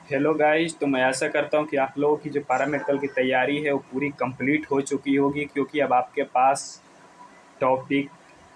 Hello guys. तो मैं आशा करता हूँ कि आप लोगों की जो पैरामेडिकल की तैयारी है वो पूरी कंप्लीट हो चुकी होगी, क्योंकि अब आपके पास टॉपिक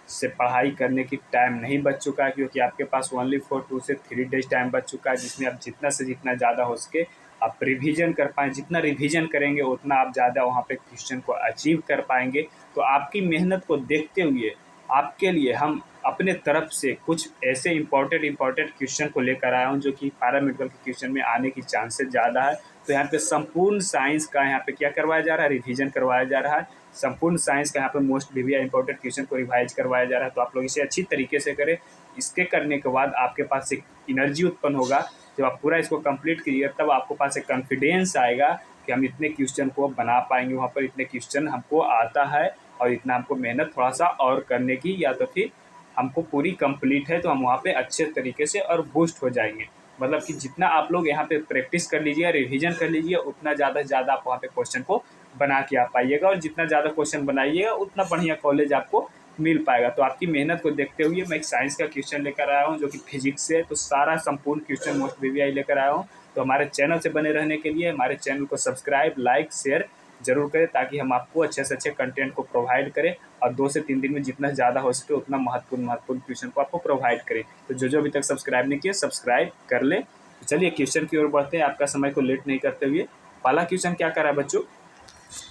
से पढ़ाई करने की टाइम नहीं बच चुका है, क्योंकि आपके पास ओनली 4 to 3 डेज टाइम बच चुका है, जिसमें आप जितना से जितना ज़्यादा हो सके आप रिवीजन कर पाएँ। जितना रिवीजन करेंगे उतना आप ज़्यादा वहाँ पे क्वेश्चन को अचीव कर पाएंगे। तो आपकी मेहनत को देखते हुए आपके लिए हम अपने तरफ से कुछ ऐसे इम्पोर्टेंट क्वेश्चन को लेकर आया हूँ जो कि पैरामेडिकल के क्वेश्चन में आने की चांसेस ज़्यादा है। तो यहाँ पे संपूर्ण साइंस का यहाँ पे क्या करवाया जा रहा है, रिवीजन करवाया जा रहा है। संपूर्ण साइंस का यहाँ पे मोस्ट बीवीआई इंपॉर्टेंट क्वेश्चन को रिवाइज करवाया जा रहा है। तो आप लोग इसे अच्छी तरीके से करें। इसके करने के बाद आपके पास एक एनर्जी उत्पन्न होगा। जब आप पूरा इसको कंप्लीट कीजिए तब आपके पास एक कॉन्फिडेंस आएगा कि हम इतने क्वेश्चन को बना पाएंगे, वहाँ पर इतने क्वेश्चन हमको आता है और इतना हमको मेहनत थोड़ा सा और करने की, या तो फिर हमको पूरी कंप्लीट है तो हम वहाँ पे अच्छे तरीके से और बूस्ट हो जाएंगे। मतलब कि जितना आप लोग यहाँ पे प्रैक्टिस कर लीजिए, रिवीजन कर लीजिए, उतना ज़्यादा से ज़्यादा आप वहाँ पे क्वेश्चन को बना के आ पाइएगा, और जितना ज़्यादा क्वेश्चन बनाइएगा उतना बढ़िया कॉलेज आपको मिल पाएगा। तो आपकी मेहनत को देखते हुए मैं एक साइंस का क्वेश्चन लेकर आया हूँ जो कि फिजिक्स से, तो सारा संपूर्ण क्वेश्चन मोस्ट बीवीआई लेकर आया हूँ। तो हमारे चैनल से बने रहने के लिए हमारे चैनल को सब्सक्राइब, लाइक, शेयर जरूर करें, ताकि हम आपको अच्छे से अच्छे कंटेंट को प्रोवाइड करें और 2 से 3 दिन में जितना ज़्यादा हो सके उतना महत्वपूर्ण क्वेश्चन को आपको प्रोवाइड करें। तो जो जो अभी तक सब्सक्राइब नहीं किए सब्सक्राइब कर ले। तो चलिए क्वेश्चन की ओर बढ़ते हैं, आपका समय को लेट नहीं करते हुए। पहला क्वेश्चन क्या कर रहा है बच्चों,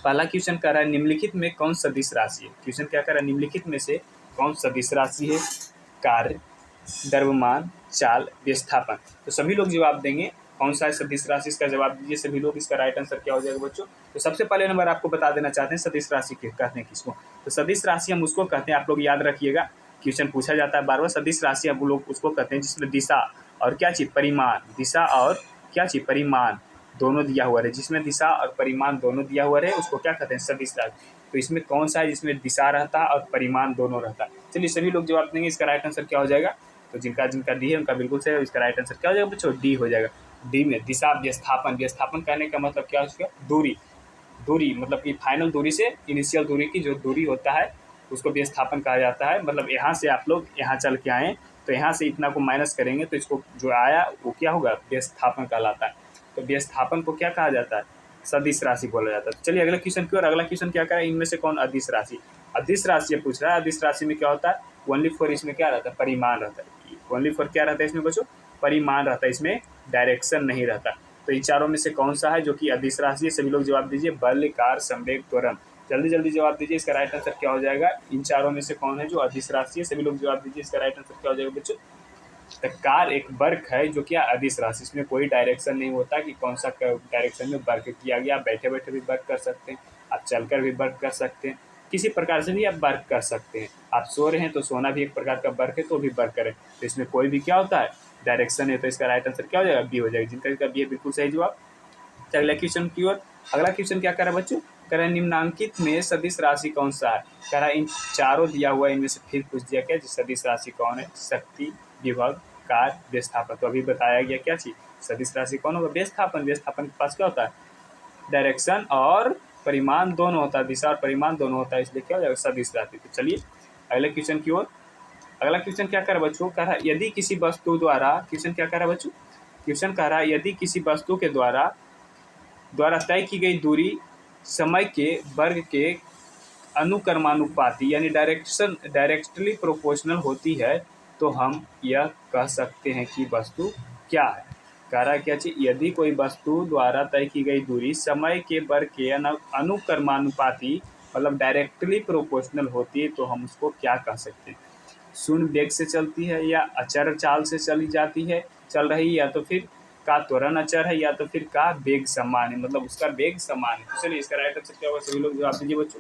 पहला क्वेश्चन कर रहा है निम्नलिखित में कौन सदिश राशि है। क्वेश्चन क्या कर रहा है, निम्नलिखित में से कौन सदिश राशि है। कार्य, द्रव्यमान, चाल, विस्थापन। तो सभी लोग जवाब देंगे कौन सा है सदिश राशि, इसका जवाब दीजिए सभी लोग। इसका राइट आंसर क्या हो जाएगा बच्चों। तो सबसे पहले नंबर आपको बता देना चाहते हैं सदिश राशि कहते हैं किसको। तो सदिश राशि हम उसको कहते हैं, आप लोग याद रखिएगा, क्वेश्चन पूछा जाता है बार बार। सदिश राशि हम लोग उसको कहते हैं जिसमें दिशा और क्या चीज, परिमाण, दिशा और क्या चीज, परिमाण दोनों दिया हुआ है। जिसमें दिशा और परिमाण दोनों दिया हुआ है उसको क्या कहते हैं, सदिश राशि। तो इसमें कौन सा है जिसमें दिशा रहता है और परिमाण दोनों रहता है। चलिए सभी लोग जवाब देंगे, इसका राइट आंसर क्या हो जाएगा। तो जिनका जिनका डी है उनका बिल्कुल सही है। इसका राइट आंसर क्या हो जाएगा बच्चों, डी हो जाएगा। डी में दिशा, विस्थापन, विस्थापन कहने का मतलब क्या है उसका, दूरी। दूरी मतलब कि फाइनल दूरी से इनिशियल दूरी की जो दूरी होता है उसको विस्थापन कहा जाता है। मतलब यहाँ से आप लोग यहाँ चल के आए तो यहाँ से इतना को माइनस करेंगे तो इसको जो आया वो क्या होगा, विस्थापन कहलाता है। तो विस्थापन को क्या कहा जाता है, सदिश राशि बोला जाता है। तो चलिए अगला क्वेश्चन की ओर। अगला क्वेश्चन क्या करें, इनमें से कौन अदिश राशि। अदिश राशि पूछ रहा है, अदिश राशि में क्या होता है, ओनली फॉर इसमें क्या रहता है, परिमाण रहता है। ओनली फॉर क्या रहता है इसमें बच्चों, परिमाण रहता है, इसमें डायरेक्शन नहीं रहता। तो इन चारों में से कौन सा है जो कि अदिश राशि है, सभी लोग जवाब दीजिए। बल, कार, संवेग, त्वरण। जल्दी जल्दी जवाब दीजिए, इसका राइट आंसर क्या हो जाएगा। इन चारों में से कौन है जो अदिश राशि है, सभी लोग जवाब दीजिए, इसका राइट आंसर क्या हो जाएगा बच्चों। तो कार एक वर्क है जो क्या अदिश राशि, इसमें कोई डायरेक्शन नहीं होता कि कौन सा डायरेक्शन में वर्क किया गया। आप बैठे बैठे भी वर्क कर सकते हैं, आप चलकर भी वर्क कर सकते हैं, किसी प्रकार से भी आप वर्क कर सकते हैं। आप सो रहे हैं तो सोना भी एक प्रकार का वर्क है, तो भी वर्क करें। तो इसमें कोई भी क्या होता है, डायरेक्शन है। तो इसका राइट आंसर क्या हो जाएगा, बी हो जाएगा। जिनका बी है बिल्कुल सही जवाब। अगला क्वेश्चन की ओर। अगला क्वेश्चन क्या कर रहा है बच्चों, कह रहा है निम्नांकित में सदिश राशि कौन सा है। कह रहा है इन चारों दिया हुआ इनमें से फिर पूछ दिया क्या सदिश राशि कौन है, शक्ति, विभव, कार्य, विस्थापन। तो अभी बताया गया क्या चीज, सदिश राशि कौन होगा, विस्थापन। विस्थापन के पास क्या होता है, डायरेक्शन और परिमाण दोनों होता है, दिशा और परिमाण दोनों होता है, इसलिए क्या हो जाएगा सदिश राशि। तो चलिए अगले क्वेश्चन की ओर। अगला क्वेश्चन क्या कर रहा है बच्चों, कह रहा है यदि किसी वस्तु द्वारा, क्वेश्चन क्या कर रहा है बच्चों, क्वेश्चन कह रहा है यदि किसी वस्तु के द्वारा तय की गई दूरी समय के वर्ग के अनुक्रमानुपाती यानी डायरेक्टली प्रोपोर्शनल होती है तो हम यह कह सकते हैं कि वस्तु क्या है। कह रहा है क्या चीज, यदि कोई वस्तु द्वारा तय की गई दूरी समय के वर्ग के अनुक्रमानुपाती मतलब डायरेक्टली प्रोपोर्शनल होती है तो हम उसको क्या कह सकते हैं। शून्य वेग से चलती है, या अचर चाल से चली जाती है, चल रही, या तो फिर का त्वरण अचर है, या तो फिर का वेग समान है, मतलब उसका वेग समान है। तो चलिए इसका राइट आंसर क्या होगा, सभी लोग जवाब दीजिए बच्चों।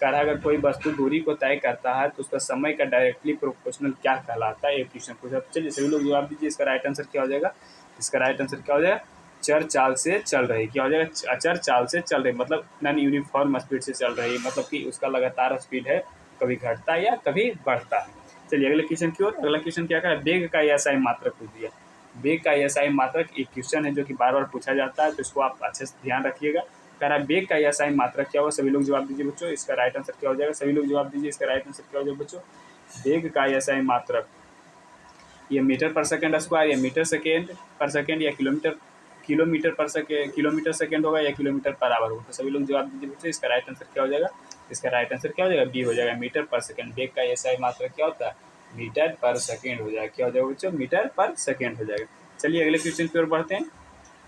कह रहा है अगर कोई वस्तु दूरी को तय करता है तो उसका समय का डायरेक्टली प्रोपोर्शनल क्या कहलाता है, एक क्वेश्चन पूछा। चलिए सभी लोग जवाब दीजिए, इसका राइट आंसर क्या हो जाएगा। इसका राइट आंसर क्या हो जाएगा, चर चाल से चल रही। क्या हो जाएगा, अचर चाल से चल रही, मतलब नॉन यूनिफॉर्म स्पीड से चल रही, मतलब कि उसका लगातार स्पीड है, कभी घटता है या कभी बढ़ता है। चलिए अगले क्वेश्चन की ओर। अगला क्वेश्चन क्या है, वेग का एसआई मात्रक पूछ दिया। वेग का एसआई मात्रक एक क्वेश्चन है जो कि बार बार पूछा जाता है, तो इसको आप अच्छे से ध्यान रखिएगा। कह रहा है वेग का एसआई मात्रक क्या होगा, सभी लोग जवाब दीजिए बच्चों, इसका राइट आंसर क्या हो जाएगा। सभी लोग जवाब दीजिए, इसका राइट आंसर क्या हो जाएगा बच्चों। वेग का एसआई मात्रक, ये मीटर पर सेकेंड स्क्वायर, या मीटर सेकेंड पर सेकेंड, या किलोमीटर किलोमीटर सेकेंड होगा या किलोमीटर पर आवर होगा। तो सभी लोग जवाब दीजिए बच्चों, इसका राइट आंसर क्या हो जाएगा? इसका राइट आंसर क्या हो जाएगा? बी हो जाएगा, मीटर पर सेकेंड। वेग का एसआई मात्रा क्या होता है? मीटर पर सेकेंड हो जाएगा। क्या हो जाएगा बच्चों? मीटर पर सेकेंड हो जाएगा। चलिए अगले क्वेश्चन की ओर बढ़ते हैं।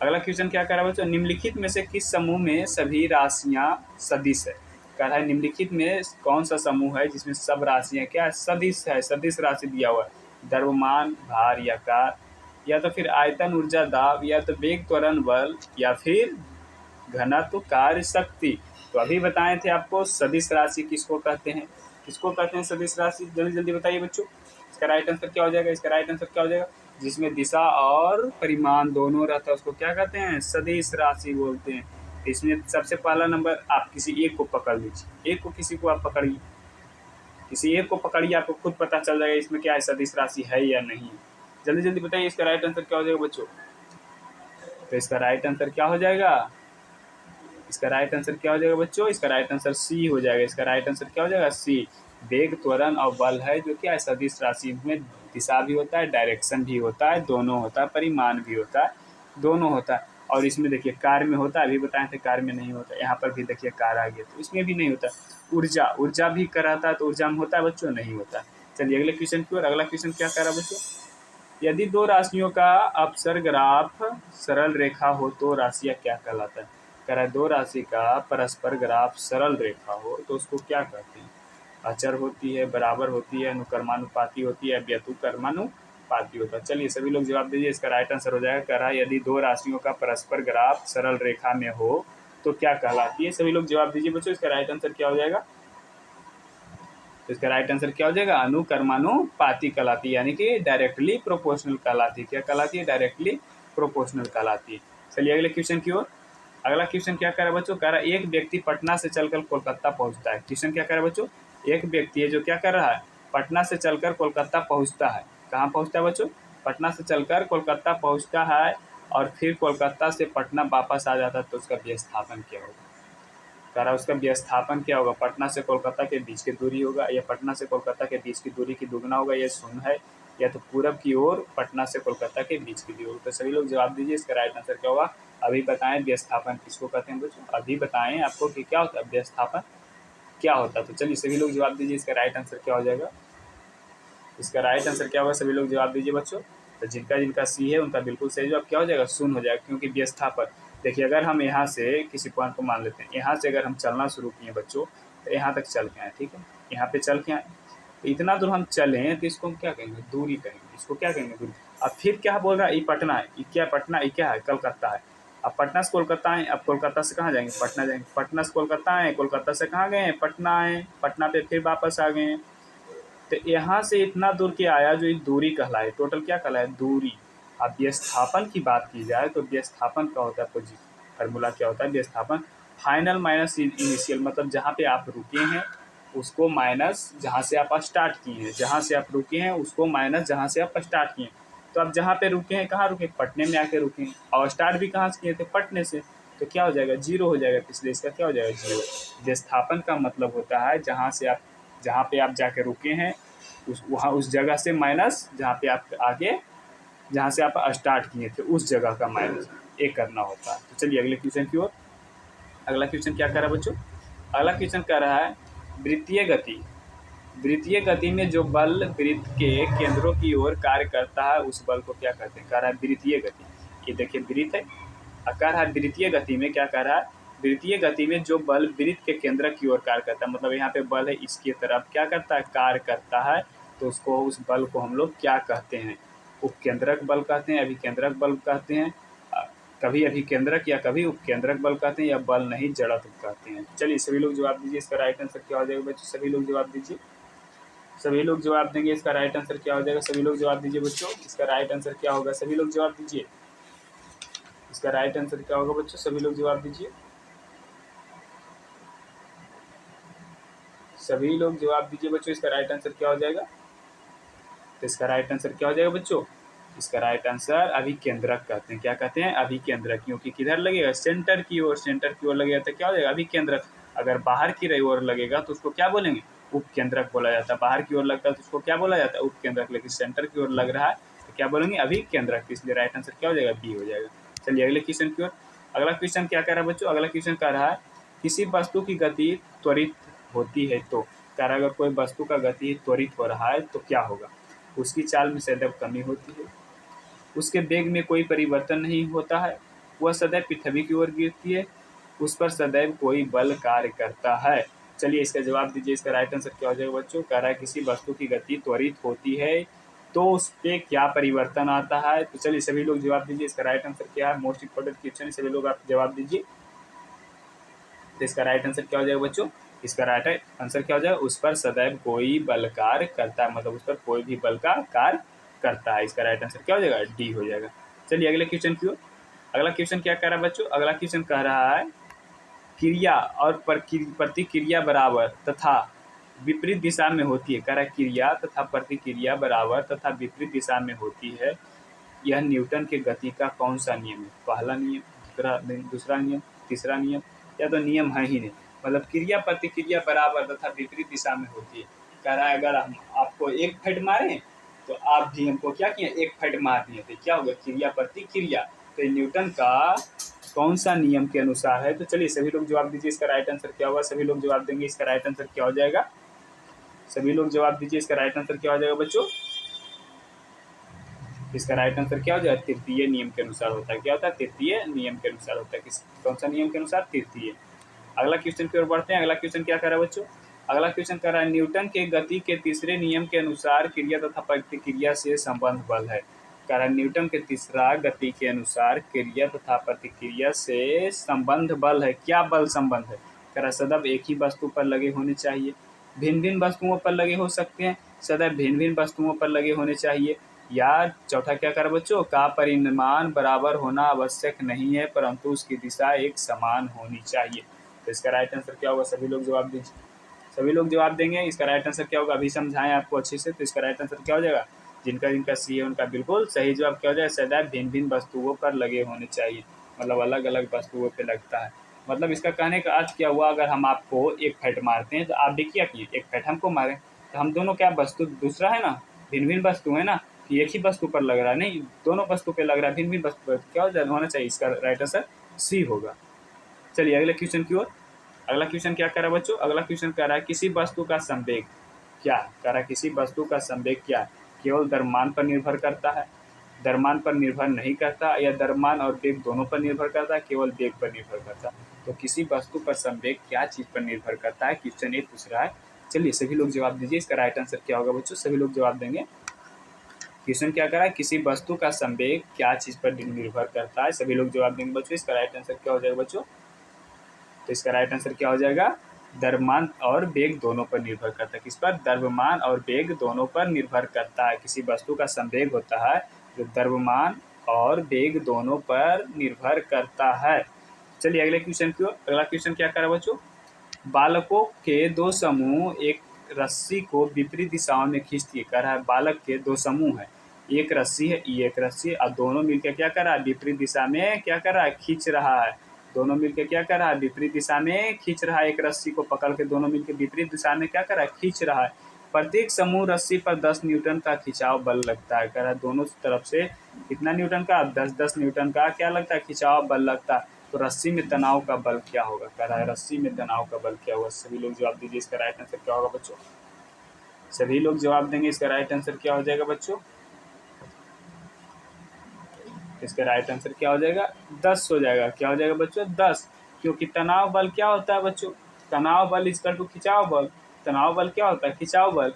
अगला क्वेश्चन क्या कर रहा है बच्चों? निम्नलिखित में से किस समूह में सभी राशियां सदिश है? कह रहा है निम्नलिखित में कौन सा समूह है जिसमें सब राशियां क्या सदिश है? सदिश राशि दिया हुआ है। द्रव्यमान, भार या कार, या तो फिर आयतन, ऊर्जा, दाब, या तो वेग, त्वरण, बल, या फिर घनत्व, कार्य, शक्ति। तो अभी बताए थे आपको सदिश राशि किसको कहते हैं? किसको कहते हैं सदिश राशि? जल्दी जल्दी बताइए बच्चों, इसका राइट आंसर क्या हो जाएगा? इसका राइट आंसर क्या हो जाएगा? जिसमें दिशा और परिमाण दोनों रहता है उसको क्या कहते हैं? सदिश राशि बोलते हैं। इसमें सबसे पहला नंबर आप किसी एक को पकड़ लीजिए, एक को किसी को आप पकड़िए, किसी एक को पकड़िए, आपको खुद पता चल जाएगा इसमें क्या है, सदिश राशि है या नहीं। जल्दी जल्दी बताइए इसका राइट आंसर क्या हो जाएगा बच्चों? तो इसका राइट आंसर क्या हो जाएगा? इसका राइट आंसर क्या हो जाएगा बच्चों? इसका राइट आंसर सी हो जाएगा। इसका राइट आंसर क्या हो जाएगा? सी। वेग, त्वरण और बल है जो क्या है सदिश राशि में दिशा भी होता है, डायरेक्शन भी होता है, दोनों होता है, परिमाण भी होता है, दोनों होता है। और इसमें देखिए कार में होता है, अभी बताए थे कार में नहीं होता, यहाँ पर भी देखिए कार आ गया तो इसमें भी नहीं होता। ऊर्जा, ऊर्जा भी कराता है तो ऊर्जा में होता है बच्चों? नहीं होता। चलिए अगले क्वेश्चन की ओर। अगला क्वेश्चन क्या कर रहा है बच्चों? यदि दो राशियों का अपसर ग्राफ सरल रेखा हो तो राशियां क्या कहलाता है? कह रहा है दो राशि का परस्पर ग्राफ सरल रेखा हो तो उसको क्या कहते हैं? अचर होती है, बराबर होती है, अनुकर्मानुपाती होती है, व्यतुकर्मानुपाती होता है। चलिए सभी लोग जवाब दीजिए, इसका राइट आंसर हो जाएगा। कह रहा है यदि दो राशियों का परस्पर ग्राफ सरल रेखा में हो तो क्या कहलाती है? सभी लोग जवाब दीजिए बच्चों, इसका राइट आंसर क्या हो जाएगा? तो इसका राइट आंसर क्या हो जाएगा? अनुकर्मानुपाती कहलाती है, यानी कि डायरेक्टली प्रोपोर्शनल कहलाती है। क्या कहलाती है? डायरेक्टली प्रोपोर्शनल कहलाती है। चलिए अगले क्वेश्चन की ओर। अगला क्वेश्चन क्या कह रहा है बच्चों? कह रहा है एक व्यक्ति पटना से चलकर कोलकाता पहुंचता है। क्वेश्चन क्या कह रहा है बच्चों? एक व्यक्ति है जो क्या कर रहा है? पटना से चलकर कोलकाता पहुंचता है। कहाँ पहुंचता है बच्चों? पटना से चलकर कोलकाता पहुंचता है और फिर कोलकाता से पटना वापस आ जाता है तो उसका विस्थापन क्या होगा? कह रहा है उसका विस्थापन क्या होगा? पटना से कोलकाता के बीच की दूरी होगा, या पटना से कोलकाता के बीच की दूरी की दुगना होगा, या शून्य है, या तो पूरब की ओर पटना से कोलकाता के बीच की दूरी। तो सभी लोग जवाब दीजिए, इसका राइट आंसर क्या होगा? अभी बताएं विस्थापन किसको कहते हैं बच्चों? अभी बताएं आपको कि क्या होता है विस्थापन, क्या होता है। तो चलिए सभी लोग जवाब दीजिए, इसका राइट आंसर क्या हो जाएगा? इसका राइट आंसर क्या होगा? सभी लोग जवाब दीजिए बच्चों। तो जिनका जिनका सी है उनका बिल्कुल सही जवाब क्या हो जाएगा? शून्य हो जाएगा, क्योंकि विस्थापन देखिए अगर हम यहाँ से किसी पॉइंट को मान लेते हैं, यहाँ से अगर हम चलना शुरू किए बच्चों तो यहाँ तक चल के आए, ठीक है, यहाँ पे चल के आए, तो इतना दूर हम चलें तो इसको हम क्या कहेंगे? दूरी कहेंगे। इसको क्या कहेंगे? दूरी। अब फिर क्या बोल रहा है? ये पटना है, ये क्या पटना, ये क्या है? कलकत्ता है। अब पटना से कोलकाता आए, अब कोलकाता से कहाँ जाएंगे? पटना जाएंगे। पटना से कोलकाता आए, कोलकाता से कहाँ गए? पटना आए, पटना पे फिर वापस आ गए। तो यहाँ से इतना दूर के आया जो एक दूरी कहलाए, टोटल क्या कहलाए? दूरी। अब विस्थापन की बात की जाए तो विस्थापन क्या होता है? फार्मूला क्या होता है विस्थापन? फाइनल माइनस इनिशियल, मतलब जहाँ पे आप रुके हैं उसको माइनस जहाँ से आप स्टार्ट किए हैं, जहाँ से आप रुके हैं उसको माइनस जहाँ से आप स्टार्ट किए हैं। तो आप जहाँ पे रुके हैं, कहाँ रुके? पटने में आके रुके हैं, और स्टार्ट भी कहाँ से किए थे? पटने से। तो क्या हो जाएगा? जीरो हो जाएगा, इसलिए इसका क्या हो जाएगा? जीरो। विस्थापन का मतलब होता है जहाँ पे आप जाके रुके हैं उस जगह से माइनस जहाँ पे आप आगे, जहाँ से आप स्टार्ट किए थे उस जगह का माइनस, ये करना होता है। तो चलिए अगले क्वेश्चन की ओर। अगला क्वेश्चन क्या कर रहा है बच्चों? अगला क्वेश्चन कर रहा है वृत्तीय गति। वृत्तीय गति में जो बल वृत्त के केंद्रों की ओर कार्य करता है उस बल को क्या कहते हैं? कह रहा है वृत्तीय गति। ये देखिए वृत्त है, कह रहा है वृत्तीय गति में क्या कह रहा है? वृत्तीय गति में जो बल वृत्त के केंद्र की ओर कार्य करता है, मतलब यहाँ पे बल है इसकी तरफ क्या करता है? कार्य करता है। तो उसको, उस बल को हम लोग क्या कहते हैं? उपकेंद्रक बल कहते हैं, अभिकेंद्रक बल कहते हैं, कभी अभिकेंद्रक या कभी उपकेंद्रक बल कहते हैं, या बल नहीं जड़त्व कहते हैं। चलिए सभी लोग जवाब दीजिए, इसका राइट आंसर क्या हो जाएगा बच्चों? सभी लोग जवाब दीजिए, सभी लोग जवाब देंगे, इसका राइट आंसर क्या हो जाएगा? सभी लोग जवाब दीजिए बच्चों, इसका राइट आंसर क्या होगा? सभी लोग जवाब दीजिए, इसका राइट आंसर क्या होगा बच्चों? सभी लोग जवाब दीजिए, सभी लोग जवाब दीजिए बच्चों, इसका राइट आंसर क्या हो जाएगा? तो इसका राइट आंसर क्या हो जाएगा बच्चों? इसका राइट आंसर अभिकेंद्रक कहते हैं। क्या कहते हैं? अभिकेंद्रक, क्योंकि किधर लगेगा? सेंटर की ओर, सेंटर की ओर लगेगा तो क्या हो जाएगा? अभिकेंद्रक। अगर बाहर की ओर लगेगा तो उसको क्या बोलेंगे? उपकेंद्रक बोला जाता है। बाहर की ओर लगता है तो उसको क्या बोला जाता है? उपकेंद्रक। लेकिन सेंटर की ओर लग रहा है तो क्या बोलेंगे? अभिकेंद्रक। इसलिए राइट आंसर क्या हो जाएगा? बी हो जाएगा। चलिए अगले क्वेश्चन की ओर। अगला क्वेश्चन क्या कह रहा है बच्चों? अगला क्वेश्चन कह रहा है किसी वस्तु की गति त्वरित होती है तो कह रहा है अगर कोई वस्तु का गति त्वरित हो रहा है तो क्या होगा? उसकी चाल में सदैव कमी होती है, उसके वेग में कोई परिवर्तन नहीं होता है, वह सदैव पृथ्वी की ओर गिरती है, उस पर सदैव कोई बल कार्य करता है। चलिए इसका जवाब दीजिए। इसका राइट आंसर क्या हो जाएगा बच्चों? कह रहा है किसी वस्तु की गति त्वरित होती है तो उस पर क्या परिवर्तन आता है। तो चलिए सभी लोग जवाब दीजिए। इसका राइट आंसर क्या है? मोस्ट इंपोर्टेंट क्वेश्चन, सभी लोग आप जवाब दीजिए। तो इसका राइट आंसर क्या हो जाएगा बच्चों? इसका राइट आंसर क्या हो जाएगा? उस पर सदैव कोई बल कार्य करता है, मतलब उस पर कोई भी बल का कार्य करता है। इसका राइट आंसर क्या हो जाएगा? डी हो जाएगा। चलिए अगले क्वेश्चन की ओर। अगला क्वेश्चन क्या कह रहा है बच्चों? अगला क्वेश्चन कह रहा है क्रिया और प्रतिक्रिया बराबर तथा विपरीत दिशा में होती है। कह रहा है क्रिया तथा प्रतिक्रिया बराबर तथा विपरीत दिशा में होती है, यह न्यूटन के गति का कौन सा नियम है? पहला नियम, दूसरा नियम, तीसरा नियम, या तो नियम है ही नहीं। मतलब क्रिया प्रतिक्रिया बराबर तथा विपरीत दिशा में होती है। कह रहा है अगर हम आपको एक फट मारें तो आप भी हमको क्या किए? एक फट मार दिए थे, क्या होगा? क्रिया प्रतिक्रिया। तो न्यूटन का कौन सा नियम के अनुसार है? तो चलिए सभी लोग जवाब दीजिए। इसका राइट आंसर क्या होगा? सभी लोग जवाब देंगे। इसका राइट आंसर क्या हो जाएगा? सभी लोग जवाब दीजिए। इसका राइट आंसर क्या हो जाएगा बच्चों? इसका राइट आंसर क्या हो जाएगा? तृतीय नियम के अनुसार होता है। क्या होता है? तृतीय नियम के अनुसार होता है। किस कौन सा नियम के अनुसार? तृतीय। अगला क्वेश्चन की ओर बढ़ते हैं। अगला क्वेश्चन क्या कर रहा है बच्चों? अगला क्वेश्चन कर रहा है न्यूटन के गति के तीसरे नियम के अनुसार क्रिया तथा प्रतिक्रिया से संबंध बल है। कह रहा है न्यूटन के तीसरा गति के अनुसार क्रिया तथा प्रतिक्रिया से संबंध बल है। क्या बल संबंध है? कह रहा है सदैव एक ही वस्तु पर लगे होने चाहिए, भिन्न भिन्न वस्तुओं पर लगे हो सकते हैं, सदैव भिन्न भिन्न वस्तुओं पर लगे होने चाहिए, या चौथा क्या कर बच्चों? का परिमाण बराबर होना आवश्यक नहीं है परंतु उसकी दिशा एक समान होनी चाहिए। तो इसका राइट आंसर क्या होगा? सभी लोग जवाब दीजिए। सभी लोग जवाब देंगे। इसका राइट आंसर क्या होगा? अभी समझाएं आपको अच्छे से। तो इसका राइट आंसर क्या हो जाएगा? जिनका जिनका सी है उनका बिल्कुल सही जवाब क्या हो जाएगा? सदैव भिन्न भिन्न वस्तुओं पर लगे होने चाहिए, मतलब अलग अलग वस्तुओं पर लगता है। मतलब इसका कहने का अर्थ क्या हुआ? अगर हम आपको एक फैट मारते हैं तो आप भी क्या किए? एक फैट हमको मारे, तो हम दोनों क्या वस्तु दूसरा है ना, भिन्न भिन्न वस्तु है ना, कि एक ही वस्तु पर लग रहा है? नहीं, दोनों वस्तु पे लग रहा है, भिन्न भिन्न वस्तु पर। क्या होना चाहिए? इसका राइट आंसर सी होगा। चलिए अगले क्वेश्चन की ओर। अगला क्वेश्चन क्या कर रहा है बच्चों? अगला क्वेश्चन कह रहा है किसी वस्तु का संवेग क्या? कह रहा है किसी वस्तु का संवेग क्या केवल द्रव्यमान पर निर्भर करता है, द्रव्यमान पर निर्भर नहीं करता, या द्रव्यमान और वेग दोनों पर निर्भर करता है, केवल वेग पर निर्भर करता है? तो किसी वस्तु पर संवेग क्या चीज़ पर निर्भर करता है? क्वेश्चन ये पूछ रहा है। चलिए सभी लोग जवाब दीजिए। इसका राइट आंसर क्या होगा बच्चों? सभी लोग जवाब देंगे। क्वेश्चन क्या कर रहा है? किसी वस्तु का संवेग क्या चीज़ पर निर्भर करता है? सभी लोग जवाब देंगे बच्चों। इसका राइट आंसर क्या हो जाएगा बच्चों? तो इसका राइट आंसर क्या हो जाएगा? द्रव्यमान और वेग दोनों पर निर्भर करता है। किस पर? द्रव्यमान और वेग दोनों पर निर्भर करता है। किसी वस्तु का संवेग होता है जो द्रव्यमान और वेग दोनों पर निर्भर करता है। चलिए अगले क्वेश्चन की ओर। अगला क्वेश्चन क्या कर रहा है बच्चों? बालकों के दो समूह एक रस्सी को विपरीत दिशाओं में खींचती है। कह रहा है बालक के दो समूह है, एक रस्सी है, ये एक रस्सी है, और दोनों मिलकर क्या कर रहा है? विपरीत दिशा में क्या कर रहा है? खींच रहा है। दोनों मिलकर क्या कर रहा है? विपरीत दिशा में खींच रहा है। एक रस्सी को पकड़ के दोनों मिलकर विपरीत दिशा में क्या कर रहा है? खींच रहा है। प्रत्येक समूह रस्सी पर 10 न्यूटन का खिंचाव बल लगता है। कह रहा है दोनों तरफ से कितना न्यूटन का? 10-10 न्यूटन का क्या लगता है? खिंचाव बल लगता है। तो रस्सी में तनाव का बल क्या होगा? कह रहा है रस्सी में तनाव का बल क्या होगा? सभी लोग जवाब दीजिए। इसका राइट आंसर क्या होगा बच्चों? सभी लोग जवाब देंगे। इसका राइट आंसर क्या हो जाएगा बच्चों? इसका राइट आंसर क्या हो जाएगा? 10 हो जाएगा। क्या हो जाएगा बच्चों? 10। क्योंकि तनाव बल क्या होता है बच्चों? तनाव बल इक्वल टू खिंचाव बल। तनाव बल क्या होता है? खिंचाव बल।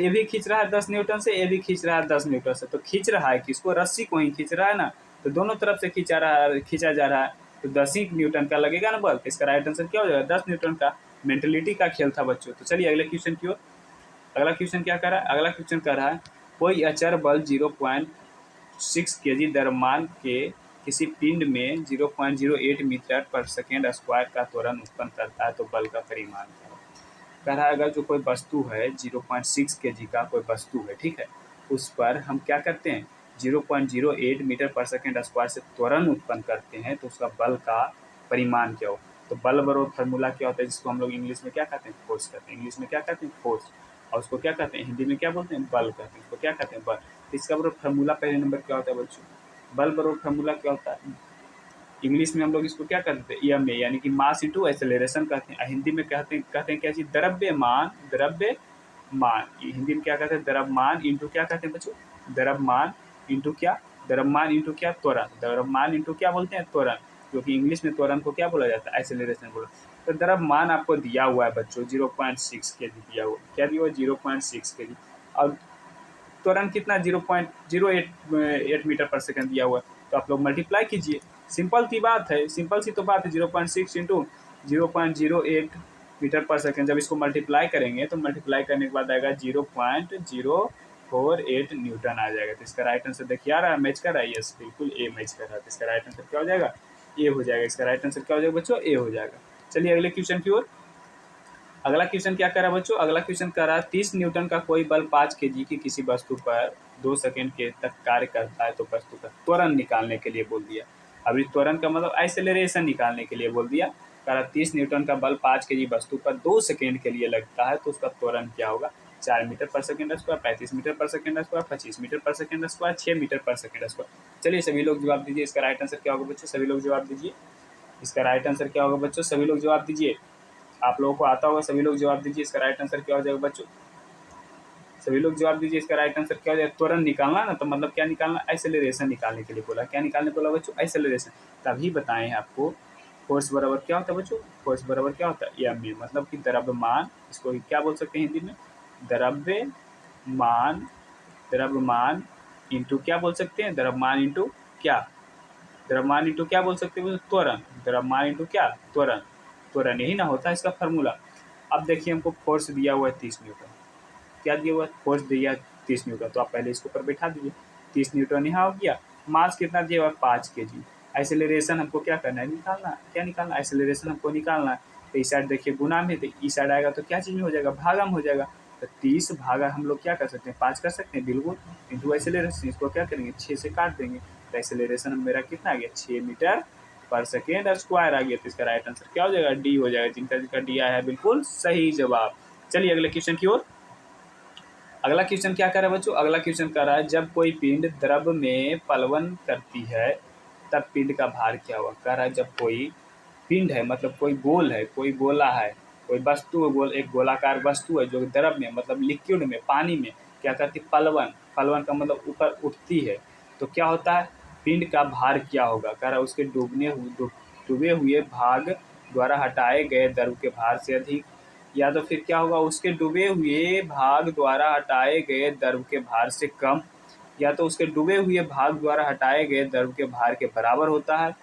ये भी खींच रहा है 10 न्यूटन से, ये भी खींच रहा है 10 न्यूटन से। तो खींच रहा है किसको? रस्सी को ही खींच रहा है ना। तो दोनों तरफ से खींचा जा रहा है, तो 10 ही न्यूटन का लगेगा ना बल। इसका राइट आंसर क्या हो जाएगा? 10 न्यूटन का। मेंटलिटी का खेल था बच्चों। तो चलिए अगले क्वेश्चन की ओर। अगला क्वेश्चन क्या कर रहा है? अगला क्वेश्चन कर रहा है कोई अचर बल 0.6 kg द्रव्यमान के किसी पिंड में 0.08 मीटर पर सेकेंड स्क्वायर का त्वरण उत्पन्न करता है तो बल का परिमाण क्या है? कह रहा है अगर जो कोई वस्तु है 0.6 kg का कोई वस्तु है, ठीक है, उस पर हम क्या करते हैं? 0.08 मीटर पर सेकेंड स्क्वायर से त्वरण उत्पन्न करते हैं तो उसका बल का परिमाण क्या हो? तो बल बराबर फार्मूला क्या होता है, जिसको हम लोग इंग्लिश में क्या कहते हैं? फोर्स कहते हैं। इंग्लिश में क्या कहते हैं? फोर्स। और उसको क्या कहते हैं? हिंदी में क्या बोलते हैं? बल कहते हैं। उसको क्या कहते हैं? बल। इसका बराबर फार्मूला पहले नंबर क्या होता है बच्चों? बल बराबर फार्मूला क्या होता है, इंग्लिश में हम लोग इसको क्या कहते हैं, EMA यानी कि मास इंटू एक्सेलरेशन कहते हैं। हिंदी में कहते हैं क्या चीज़, द्रव्यमान। हिंदी में क्या कहते हैं, द्रव्यमान इंटू क्या कहते हैं बच्चों, द्रव्यमान इंटू क्या, द्रव्यमान इंटू क्या, त्वरण। द्रव्यमान इंटू क्या बोलते हैं, त्वरण, क्योंकि इंग्लिश में त्वरण को क्या बोला जाता है, एक्सेलरेशन बोला। तो द्रव्यमान आपको दिया हुआ है बच्चों 0.6 kg दिया हुआ, क्या दिया हुआ, 0.6 kg। और त्वरण कितना, 0.08 मीटर पर सेकंड दिया हुआ है। तो आप लोग मल्टीप्लाई कीजिए, सिंपल सी बात है, सिंपल सी तो बात है। 0.6 इंटू 0.08 मीटर पर सेकंड, जब इसको मल्टीप्लाई करेंगे तो मल्टीप्लाई करने के बाद आएगा 0.048 न्यूटन आ जाएगा। तो इसका राइट आंसर देखिए आ रहा है, मैच कर रहा है, यस बिल्कुल ए मैच कर रहा है। तो इसका राइट आंसर क्या हो जाएगा, ए हो जाएगा। इसका राइट आंसर क्या हो जाएगा बच्चों, ए हो जाएगा। चलिए अगले क्वेश्चन की ओर। अगला क्वेश्चन क्या कर रहा है बच्चों, अगला क्वेश्चन कर रहा है 30 न्यूटन का कोई बल 5 kg की किसी वस्तु पर 2 सेकंड के तक कार्य करता है, तो वस्तु का त्वरण निकालने के लिए बोल दिया। अभी त्वरण का मतलब एक्सेलरेशन निकालने के लिए बोल दिया। कह रहा 30 न्यूटन का बल 5 kg वस्तु पर 2 सेकंड के लिए लगता है, तो उसका त्वरण क्या होगा, 4 मीटर पर सेकंड स्क्वायर, 35 मीटर पर सेकंड स्क्वायर, 25 मीटर पर सेकंड स्क्वायर, 6 मीटर पर सेकंड स्क्वायर। चलिए सभी लोग जवाब दीजिए, इसका राइट आंसर क्या होगा बच्चों, सभी लोग जवाब दीजिए। इसका राइट आंसर क्या होगा बच्चों, सभी लोग जवाब दीजिए। आप लोगों को आता होगा, सभी लोग जवाब दीजिए। इसका राइट आंसर क्या हो जाएगा बच्चों, सभी लोग जवाब दीजिए। इसका राइट आंसर क्या हो जाएगा, त्वरण निकालना ना, तो मतलब क्या निकालना, एक्सेलरेशन निकालने के लिए बोला। क्या निकालने बोला बच्चों, एक्सेलरेशन। तभी बताएं आपको फोर्स बराबर क्या होता है बच्चों, फोर्स बराबर क्या होता है, एम ए, मतलब कि द्रव्यमान, इसको क्या बोल सकते हैं हिंदी में, द्रव्यमान। द्रव्यमान इंटू क्या बोल सकते हैं, द्रव्यमान इंटू क्या, द्रव्यमान इंटू क्या बोल सकते हैं, त्वरण। द्रव्यमान इंटू क्या, त्वरण। त्वरण यही ना होता है इसका फार्मूला। अब देखिए हमको फोर्स दिया हुआ है 30 न्यूटन, क्या दिया हुआ है, फोर्स दिया है 30 न्यूटन, तो आप पहले इसके ऊपर बैठा दीजिए। 30 न्यूटन यहाँ हो गया, मास कितना दिया हुआ है 5 kg। एक्सेलरेशन हमको क्या करना है, निकालना, क्या निकालना, एक्सेलरेशन हमको निकालना है। तो इस साइड देखिए गुना में, तो इस साइड आएगा तो क्या चीज़ में हो जाएगा, भागा में हो जाएगा। तो 30 भागा हम लोग क्या कर सकते हैं, 5 कर सकते हैं, बिल्कुल, इंटू एक्सेलरेशन, इसको क्या करेंगे 6 से काट देंगे। तो एक्सेलरेशन मेरा कितना आ गया, 6 मीटर पर सेकेंड स्क्वायर आ गया। तो इसका राइट आंसर क्या हो जाएगा, डी हो जाएगा। जिनका डी आया है बिल्कुल सही जवाब। चलिए अगले क्वेश्चन की ओर। अगला क्वेश्चन क्या कर रहा है बच्चों, अगला क्वेश्चन कर रहा है जब कोई पिंड द्रव में पलवन करती है तब पिंड का भार क्या होगा। कह रहा है जब कोई पिंड है, मतलब कोई गोल है, कोई गोला है, कोई वस्तु है, एक गोलाकार वस्तु है जो द्रव में मतलब लिक्विड में, पानी में क्या करती है, पलवन। पलवन का मतलब ऊपर उठती है, तो क्या होता है, पिंड का भार क्या होगा। कह रहा है उसके डूबे हुए भाग द्वारा हटाए गए द्रव के भार से अधिक, या तो फिर क्या होगा, उसके डूबे हुए भाग द्वारा हटाए गए द्रव के भार से कम, या तो उसके डूबे हुए भाग द्वारा हटाए गए द्रव के भार के बराबर होता है,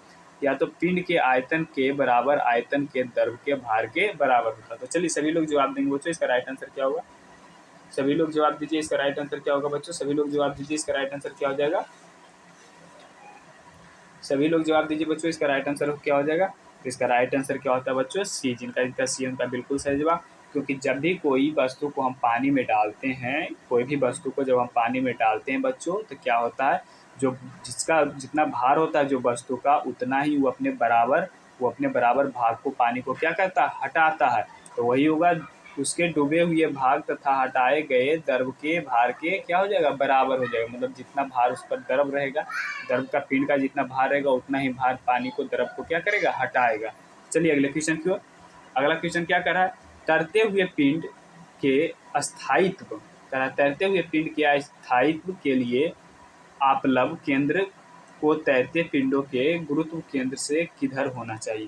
या तो पिंड के आयतन के बराबर आयतन के द्रव के भार के बराबर होता है। तो चलिए सभी लोग जवाब देंगे बच्चों, इसका राइट आंसर क्या होगा, सभी लोग जवाब दीजिए। इसका राइट आंसर क्या होगा बच्चों, सभी लोग जवाब दीजिए। इसका राइट आंसर क्या हो जाएगा, सभी लोग जवाब दीजिए बच्चों। इसका राइट आंसर क्या हो जाएगा, इसका राइट आंसर क्या होता है बच्चों, सी। जिनका सी उनका बिल्कुल सही जवाब। क्योंकि जब भी कोई वस्तु को हम पानी में डालते हैं, कोई भी वस्तु को जब हम पानी में डालते हैं बच्चों, तो क्या होता है, जो जिसका जितना भार होता है जो वस्तु का, उतना ही वो अपने बराबर भाग को पानी को क्या करता है, हटाता है। तो वही होगा, उसके डूबे हुए भाग तथा हटाए गए द्रव के भार के क्या हो जाएगा, बराबर हो जाएगा। मतलब जितना भार उस पर द्रव रहेगा, द्रव का पिंड का जितना भार रहेगा, उतना ही भार पानी को, द्रव को क्या करेगा, हटाएगा। चलिए अगले क्वेश्चन की ओर। अगला क्वेश्चन क्या कर रहा है, तैरते हुए पिंड के स्थायित्व, कह रहा है तैरते हुए पिंड के स्थायित्व के लिए आपलव केंद्र को तैरते पिंडों के गुरुत्व केंद्र से किधर होना चाहिए।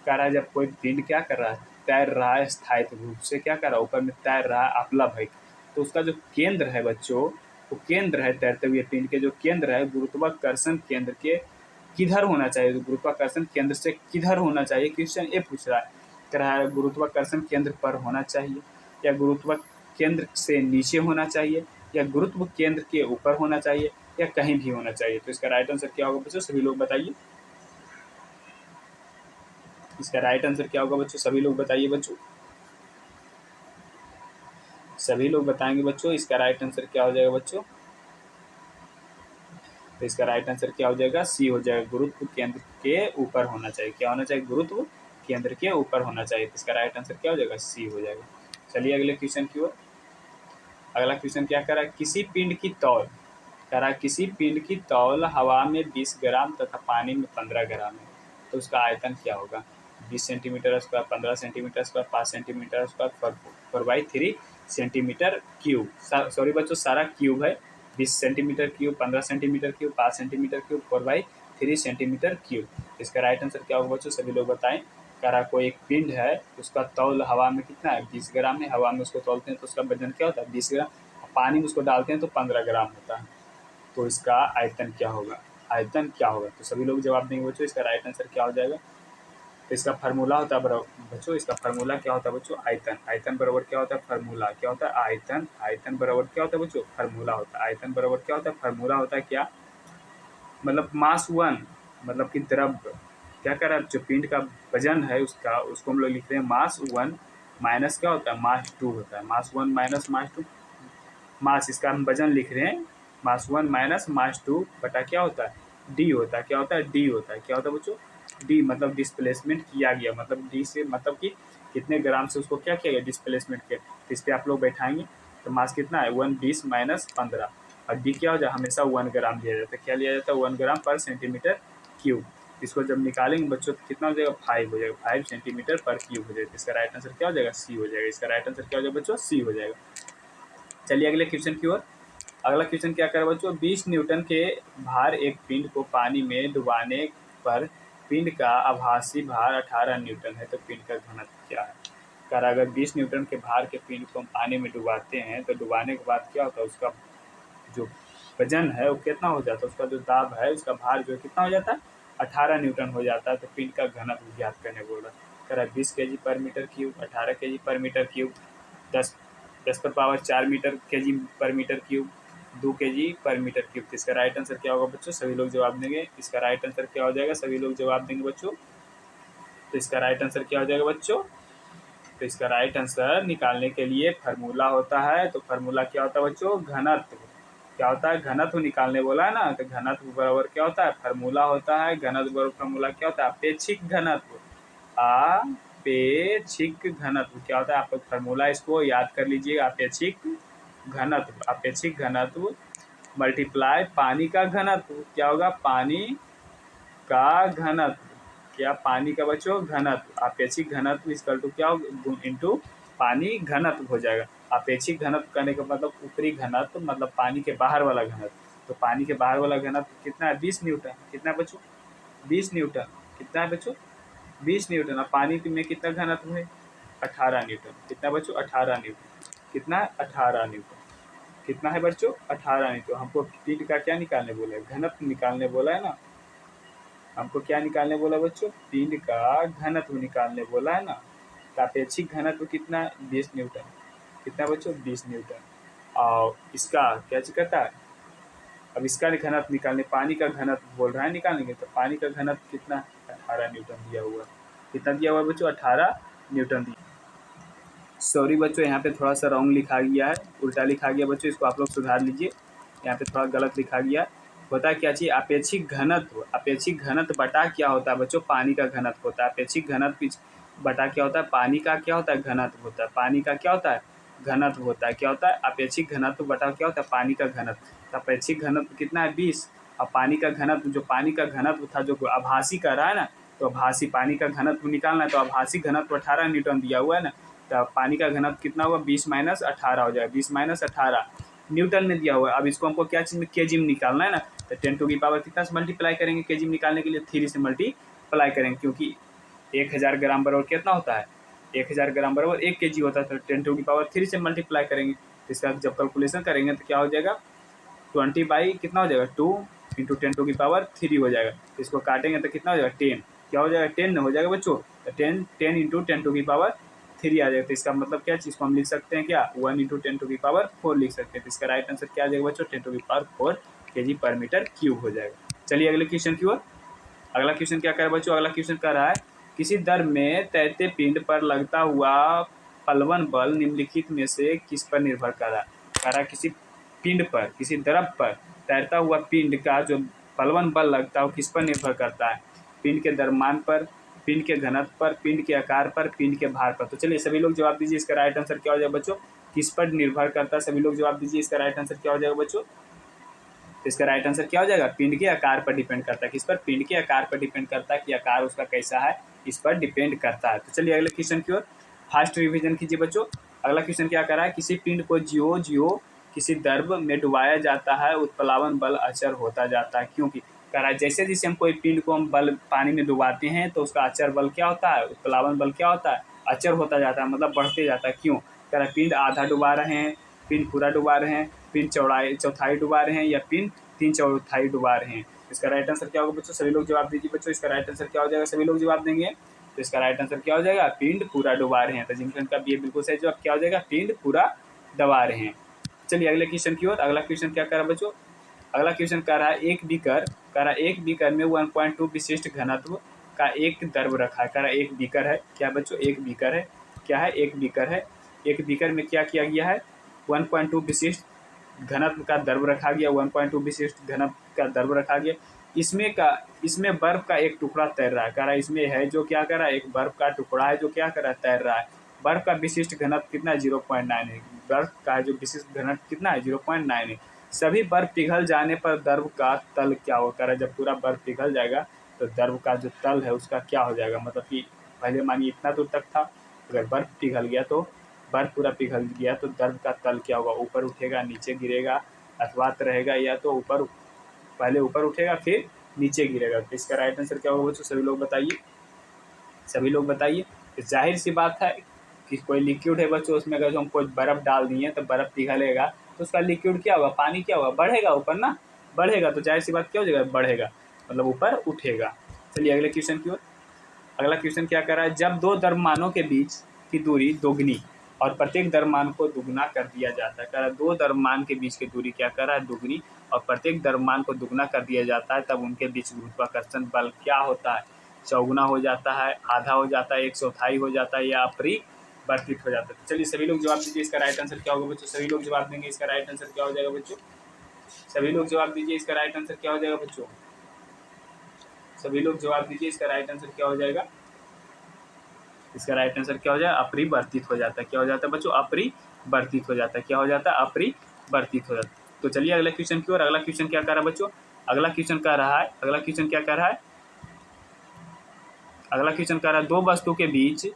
कह रहा है जब कोई पिंड क्या कर रहा है, तैर रहा है स्थायित्व रूप से, क्या कर रहा है, ऊपर में तैर रहा है, आपलव है, तो उसका जो केंद्र है बच्चों, वो केंद्र है, तैरते हुए पिंड के जो केंद्र है, गुरुत्वाकर्षण केंद्र के किधर होना चाहिए। तो गुरुत्वाकर्षण केंद्र से किधर होना चाहिए, क्वेश्चन ये पूछ रहा है। कह रहा है गुरुत्वाकर्षण केंद्र पर होना चाहिए, या गुरुत्व केंद्र से नीचे होना चाहिए, या गुरुत्व केंद्र के ऊपर होना चाहिए, या कहीं भी होना चाहिए। तो इसका राइट आंसर क्या होगा बच्चों, सभी लोग बताइए। इसका राइट आंसर क्या होगा बच्चों, सभी लोग बताइए बच्चों, सभी लोग बताएंगे बच्चों। इसका राइट आंसर क्या हो जाएगा बच्चों, तो इसका राइट आंसर क्या हो जाएगा, सी हो जाएगा, गुरुत्व केंद्र के ऊपर होना चाहिए। क्या होना चाहिए, गुरुत्व केंद्र के ऊपर होना चाहिए। तो इसका राइट आंसर क्या हो जाएगा, सी हो जाएगा। चलिए अगले क्वेश्चन की ओर। अगला क्वेश्चन क्या कर रहा है, किसी पिंड की तौल कह रहा किसी पिंड की तौल हवा में 20 ग्राम तथा पानी में 15 ग्राम है, तो उसका आयतन क्या होगा? 20 centimetre square, 15 centimetre square, 5 centimetre square, 4/3 centimetre cube. Sorry बच्चों, सारा क्यूब है। 20 centimetre cube, 15 centimetre cube, 5 centimetre cube, 4/3 centimetre cube. इसका राइट आंसर क्या होगा बच्चों? सभी लोग बताएं। कह रहा कोई एक पिंड है, उसका तौल हवा में कितना है? 20 ग्राम है। हवा में उसको तौलते हैं तो उसका वजन क्या होता है? 20 ग्राम। पानी में उसको डालते हैं तो 15 ग्राम होता है। तो इसका आयतन क्या होगा? आयतन क्या होगा? तो सभी लोग जवाब देंगे बच्चों। इसका राइट आंसर क्या हो जाएगा? तो इसका फार्मूला होता है बच्चों, इसका फार्मूला क्या होता है बच्चों? आयतन। आयतन बराबर क्या होता है? फार्मूला क्या होता है? आयतन। आयतन बराबर क्या होता है बच्चों? फार्मूला होता है। आयतन बराबर क्या होता है? फार्मूला होता है क्या? मतलब मास वन, मतलब कि द्रव। क्या कर रहा है? जो पिंड का वजन है उसका, उसको हम लोग लिख रहे हैं मास वन माइनस क्या होता है? मास टू होता है। Mass one minus mass two, mass इसका हम वजन लिख रहे हैं, mass one minus mass two बटा क्या होता है? डी होता है। क्या होता है? डी होता है। क्या होता है बच्चों? डी मतलब डिस्प्लेसमेंट किया गया, मतलब डी से मतलब कि कितने ग्राम से उसको क्या किया गया? डिस्प्लेसमेंट किया। तो इस पर आप लोग बैठाएंगे तो मास कितना है? 120 माइनस 15, और डी क्या हो जाए? हमेशा 1 ग्राम लिया जाता है। क्या लिया जाता है? 1 ग्राम पर सेंटीमीटर क्यूब। इसको जब निकालेंगे बच्चों तो कितना हो जाएगा? 5 हो जाएगा। 5 सेंटीमीटर पर क्यूब हो जाएगा। इसका राइट आंसर क्या हो जाएगा? सी हो जाएगा। इसका राइट आंसर क्या हो जाएगा बच्चों? सी हो जाएगा। चलिए अगले क्वेश्चन की ओर। अगला क्वेश्चन क्या कर बच्चों? 20 न्यूटन के भार एक पिंड को पानी में डुबाने पर पिंड का आभासी भार 18 न्यूटन है, तो पिंड का घनत्व क्या है? कर अगर 20 न्यूटन के भार के पिंड को हम पानी में डुबाते हैं तो डुबाने के बाद क्या होता है? उसका जो वजन है वो कितना हो जाता है? उसका जो दाब है, उसका भार जो है कितना हो जाता है? 18 न्यूटन हो जाता है। तो पिंड का घनत्व ज्ञात करने बोल रहा है। कह रहा 20 kg पर मीटर क्यूब, 18 kg पर मीटर क्यूब, 10 पर पावर 4 मीटर kg पर मीटर क्यूब, 2 kg पर मीटर क्यूब। तो इसका राइट आंसर क्या होगा बच्चों? सभी लोग जवाब देंगे। इसका राइट आंसर क्या हो जाएगा? सभी लोग जवाब देंगे बच्चों। तो इसका राइट आंसर क्या हो जाएगा बच्चों? तो इसका राइट आंसर निकालने के लिए फार्मूला होता है। तो फार्मूला क्या होता है बच्चों? घनत्व। क्या होता है? घनत्व निकालने बोला है ना, तो घनत्व बराबर क्या होता है? फार्मूला होता है। घनत्व बराबर फार्मूला क्या होता है? अपेक्षिक घनत्व। अपेक्षिक घनत्व क्या होता है? आप फार्मूला इसको याद कर लीजिएगा। अपेक्षिक घनत्व, अपेक्षिक घनत्व मल्टीप्लाई पानी का घनत्व। क्या होगा? पानी का घनत्व। क्या? पानी का बच्चों घनत्व। अपेक्षिक घनत्व इक्वल टू क्या होगा? इंटू पानी घनत्व हो जाएगा। अपेक्षिक घनत्व करने का मतलब ऊपरी घनत्व, मतलब पानी के बाहर वाला घनत्व। तो पानी के बाहर वाला घनत्व कितना है? 20 न्यूटन। कितना बच्चों? 20 न्यूटन। कितना है बच्चों? 20 न्यूटन। और पानी में कितना घनत्व है? 18 न्यूटन। कितना बच्चों? 18 न्यूटन। कितना है? 18 न्यूटन। कितना है बच्चों? 18 न्यूटन। हमको पिंड का क्या निकालने बोला है? घनत्व निकालने बोला है ना। हमको क्या निकालने बोला बच्चों? पिंड का घनत्व निकालने बोला है ना। तो अपेक्षिक घनत्व कितना है? 20 न्यूटन। कितना बच्चों? 20 न्यूटन। और इसका क्या कहता है? अब इसका घनत्व निकालने, पानी का घनत्व बोल रहा है निकालेंगे, तो पानी का घनत्व कितना? 18 न्यूटन दिया हुआ। कितना दिया हुआ बच्चों? 18 न्यूटन दिया। सॉरी बच्चों, यहाँ पे थोड़ा सा रॉन्ग लिखा गया है, उल्टा लिखा गया बच्चों, इसको आप लोग सुधार लीजिए। यहाँ पे थोड़ा गलत लिखा गया। होता क्या चाहिए? अपेक्षिक घनत्व। अपेक्षिक घनत्व बटा क्या होता है बच्चों? पानी का घनत्व होता है। अपेक्षिक घनत्व बटा क्या होता है? पानी का क्या होता है? घनत्व होता है। पानी का क्या होता है? घनत्व होता है। क्या होता है? अपेक्षिक घनत्व बटा क्या होता है? पानी का घनत्व। तो अपेक्षिक घनत्व कितना है? 20। और पानी का घनत्व, जो पानी का घनत्व था जो आभासी कर रहा है ना, तो आभासी पानी का घनत्व निकालना है, तो आभासी घनत्व 18 न्यूटन दिया हुआ है ना। तो पानी का घनत्व कितना होगा? 20 माइनस 18 हो जाएगा। 20 माइनस 18 न्यूटन में दिया हुआ है। अब इसको हमको क्या चीज़ में? केजी में निकालना है ना। तो 10 टू की पावर कितना से मल्टीप्लाई करेंगे? केजी में निकालने के लिए 3 से मल्टीप्लाई करेंगे, क्योंकि 1000 ग्राम बराबर कितना होता है? 1000 ग्राम बराबर 1 kg होता है। तो 10 टू की पावर 3 से मल्टीप्लाई करेंगे। तो इसका जब कैलकुलेशन करेंगे तो क्या हो जाएगा? 20 बाई कितना हो जाएगा? 2 इंटू 10 टू की पावर 3 हो जाएगा। तो इसको काटेंगे तो कितना हो जाएगा? 10। क्या हो जाएगा? 10 हो जाएगा बच्चों। तो 10 इंटू 10 टू की पावर 3 आ जाएगा। तो इसका मतलब क्या चीज़ को हम लिख सकते हैं? क्या? 1 इंटू 10 टू की पावर 4 लिख सकते हैं। तो इसका राइट आंसर क्या आ जाएगा बच्चों? 10 टू की पावर 4 kg पर मीटर क्यूब हो जाएगा। चलिए अगले क्वेश्चन की ओर। अगला क्वेश्चन क्या कर रहा है बच्चों? अगला क्वेश्चन कर रहा है किसी दर में तैरते पिंड पर लगता हुआ पलवन बल निम्नलिखित में से किस पर निर्भर कर रहा है? कह रहा है किसी पिंड पर, किसी द्रव पर तैरता हुआ पिंड का जो पलवन बल लगता है वो किस पर निर्भर करता है? पिंड के द्रव्यमान पर, पिंड के घनत्व पर, पिंड के आकार पर, पिंड के भार पर। तो चलिए सभी लोग जवाब दीजिए। इसका राइट आंसर क्या हो जाएगा बच्चों? किस पर निर्भर करता है? सभी लोग जवाब दीजिए। इसका राइट आंसर क्या हो जाएगा बच्चों? तो इसका राइट आंसर क्या हो जाएगा, पिंड के आकार पर डिपेंड करता है। किस पर, पिंड के आकार पर डिपेंड करता है कि आकार उसका कैसा है, इस पर डिपेंड करता है। तो चलिए अगले क्वेश्चन की ओर फास्ट रिविजन कीजिए बच्चों। अगला क्वेश्चन क्या कर रहा है, किसी पिंड को जियो जियो किसी द्रव में डुबाया जाता है, उत्प्लावन बल अचर होता जाता है, क्योंकि कह रहा है जैसे जैसे हम कोई पिंड को हम बल पानी में डुबाते हैं तो उसका अचर बल क्या होता है, उत्प्लावन बल क्या होता है, अचर होता जाता है, मतलब बढ़ते जाता है। क्यों, कह रहा है पिंड आधा डुबा रहे हैं, पिंड पूरा डुबा रहे हैं, पिंड चौथाई डुबा रहे हैं, या पिंड 3/4 डुबा रहे हैं। इसका राइट आंसर क्या होगा बच्चों, सभी लोग जवाब दीजिए बच्चों। इसका राइट आंसर क्या हो जाएगा, सभी लोग जवाब देंगे। तो इसका राइट आंसर क्या हो जाएगा, पिंड पूरा डुबा रहे हैं। तो जिनका का भी बिल्कुल सही जवाब क्या हो जाएगा, पिंड पूरा दबा रहे हैं। चलिए अगले क्वेश्चन की ओर। अगला क्वेश्चन क्या कर रहा है बच्चों, अगला क्वेश्चन कह रहा है एक बीकर में 1.2 विशिष्ट घनत्व का एक द्रव रखा है। कह रहा है एक बीकर है, क्या बच्चों, एक बीकर है, क्या है, एक बीकर है। एक बीकर में क्या किया गया है, 1.2 विशिष्ट घनत्व का द्रव रखा गया, 1.2 विशिष्ट घनत्व का द्रव रखा गया। इसमें बर्फ का एक टुकड़ा तैर रहा है। कह रहा है इसमें है जो क्या कर रहा है, एक बर्फ का टुकड़ा है जो क्या कर रहा है, तैर रहा है। बर्फ का विशिष्ट घनत्व कितना है, 0.9 है। बर्फ का जो विशिष्ट घनत्व कितना है, 0.9 है। सभी बर्फ पिघल जाने पर द्रव का तल क्या हो, कह रहा है जब पूरा बर्फ पिघल जाएगा तो द्रव का जो तल है उसका क्या हो जाएगा, मतलब कि पहले मानिए इतना दूर तक था, अगर बर्फ पिघल गया तो बर्फ पूरा पिघल गया तो द्रव का तल क्या होगा, ऊपर उठेगा, नीचे गिरेगा, अथवा रहेगा, या तो ऊपर, पहले ऊपर उठेगा फिर नीचे गिरेगा। तो इसका राइट आंसर क्या होगा बच्चों, सभी लोग बताइए, सभी लोग बताइए। तो जाहिर सी बात है कि कोई लिक्विड है बच्चों, उसमें अगर हम कोई बर्फ़ डाल दिए तो बर्फ़ पिघलेगा तो उसका लिक्विड क्या होगा, पानी क्या होगा, बढ़ेगा ऊपर ना, बढ़ेगा। तो जाहिर सी बात क्या हो जाएगा, बढ़ेगा, मतलब ऊपर उठेगा। चलिए अगले क्वेश्चन की ओर। अगला क्वेश्चन क्या कर रहा है, जब दो द्रव्यमानों के बीच की दूरी दोगुनी और प्रत्येक द्रव्यमान को दुगना कर दिया जाता है। कह रहा है दो द्रव्यमान के बीच की दूरी क्या कर रहा है, दुगनी, और प्रत्येक द्रव्यमान को दुगना कर दिया जाता है, तब उनके बीच गुरुत्वाकर्षण बल क्या होता है, चौगुना हो जाता है, आधा हो जाता है, 1/4 हो जाता है, या अपरिवर्तित हो जाता है। तो चलिए सभी लोग जवाब दीजिए, इसका राइट आंसर क्या होगा बच्चों, सभी लोग जवाब देंगे। इसका राइट आंसर क्या हो जाएगा बच्चों, सभी लोग जवाब दीजिए, इसका राइट आंसर क्या हो जाएगा बच्चों, सभी लोग जवाब दीजिए, इसका राइट आंसर क्या हो जाएगा। इसका राइट आंसर क्या हो जाएगा, अपरिवर्तित हो जाता है। क्या हो जाता है बच्चों, अपरिवर्तित हो जाता है। क्या हो जाता है, अपरिवर्तित हो जाता है। तो चलिए अगले क्वेश्चन की ओर। अगला क्वेश्चन क्या कर रहा है बच्चों, अगला क्वेश्चन क्या कर रहा है, अगला क्वेश्चन कह रहा है दो वस्तु के बीच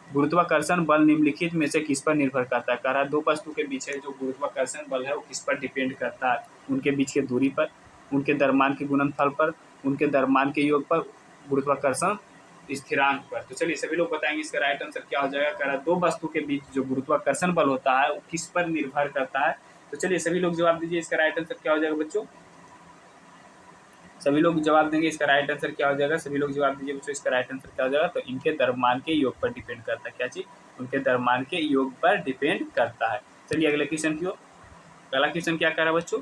गुरुत्वाकर्षण बल निम्नलिखित में से किस पर निर्भर करता है। कह रहा है दो वस्तु के बीच है जो गुरुत्वाकर्षण बल है वो किस पर डिपेंड करता है, उनके बीच की दूरी पर, उनके द्रव्यमान के गुणनफल पर, उनके द्रव्यमान के योग पर, गुरुत्वाकर्षण स्थिरांक पर। तो चलिए सभी लोग बताएंगे इसका राइट आंसर क्या हो जाएगा। कह रहा है दो वस्तु के बीच जो गुरुत्वाकर्षण बल होता है वो किस पर निर्भर करता है। तो चलिए सभी लोग जवाब दीजिए, इसका राइट आंसर क्या हो जाएगा बच्चों, सभी लोग जवाब देंगे। इसका राइट आंसर क्या हो जाएगा, सभी लोग जवाब दीजिए बच्चों, इसका राइट आंसर क्या हो जाएगा। तो इनके द्रव्यमान के योग पर डिपेंड करता है, क्या चीज, उनके द्रव्यमान के योग पर डिपेंड करता है। चलिए अगले क्वेश्चन की ओर। अगला क्वेश्चन क्या कर रहा है बच्चों,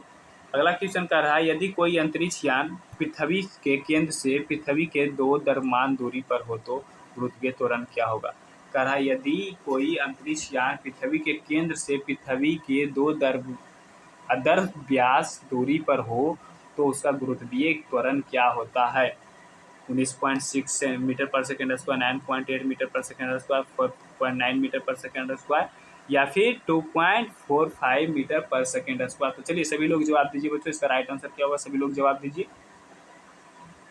अगला क्वेश्चन कर रहा है यदि कोई अंतरिक्ष यान पृथ्वी के केंद्र से पृथ्वी के दो द्रव्यमान दूरी पर हो तो गुरुत्वीय त्वरण क्या होगा। कह रहा है यदि कोई अंतरिक्ष यान पृथ्वी के केंद्र से पृथ्वी के दो अदर्श व्यास दूरी पर हो तो उसका गुरुत्वीय त्वरण क्या होता है। 19.6 मीटर पर सेकेंड स्क्वायर, 9.8 मीटर पर सेकेंड स्क्वायर, 4.9 मीटर पर सेकेंड स्क्वायर, या फिर 2.45 मीटर पर सेकेंड स्क्वायर। तो चलिए सभी लोग जवाब दीजिए बच्चों, इसका राइट आंसर क्या होगा, सभी लोग जवाब दीजिए।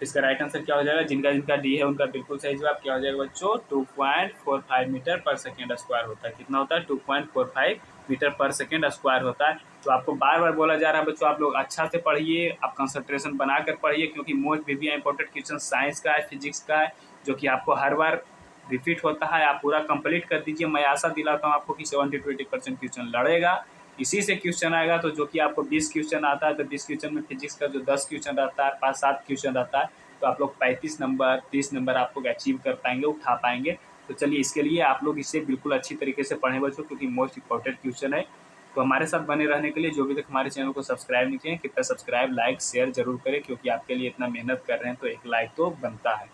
इसका राइट आंसर क्या हो जाएगा, जिनका जिनका डी है उनका बिल्कुल सही जवाब क्या हो जाएगा बच्चों, 2.45 मीटर पर सेकेंड स्क्वायर होता है। कितना होता है, 2.45 मीटर पर सेकेंड स्क्वायर होता है। तो आपको बार बार बोला जा रहा है बच्चों, आप लोग अच्छा से पढ़िए, आप कंसंट्रेशन बनाकर पढ़िए, क्योंकि मोस्ट भी इंपॉर्टेंट क्वेश्चन साइंस का है, फिजिक्स का है, जो कि आपको हर बार रिपीट होता है। आप पूरा कंप्लीट कर दीजिए, मैं आशा दिलाता हूँ आपको कि 70-20% क्वेश्चन लड़ेगा, इसी से क्वेश्चन आएगा। तो जो कि आपको 20 क्वेश्चन आता है तो 20 क्वेश्चन में फिजिक्स का जो 10 क्वेश्चन रहता है, 5-7 क्वेश्चन रहता है, तो आप लोग 35 नंबर 30 नंबर आप लोग अचीव कर पाएंगे, उठा पाएंगे। तो चलिए इसके लिए आप लोग इससे बिल्कुल अच्छी तरीके से पढ़ें बच्चों, क्योंकि मोस्ट इंपॉर्टेंट क्वेश्चन है। तो हमारे साथ बने रहने के लिए जो भी तक हमारे चैनल को सब्सक्राइब नहीं किए हैं, कृपया सब्सक्राइब लाइक शेयर जरूर करें, क्योंकि आपके लिए इतना मेहनत कर रहे हैं तो एक लाइक तो बनता है।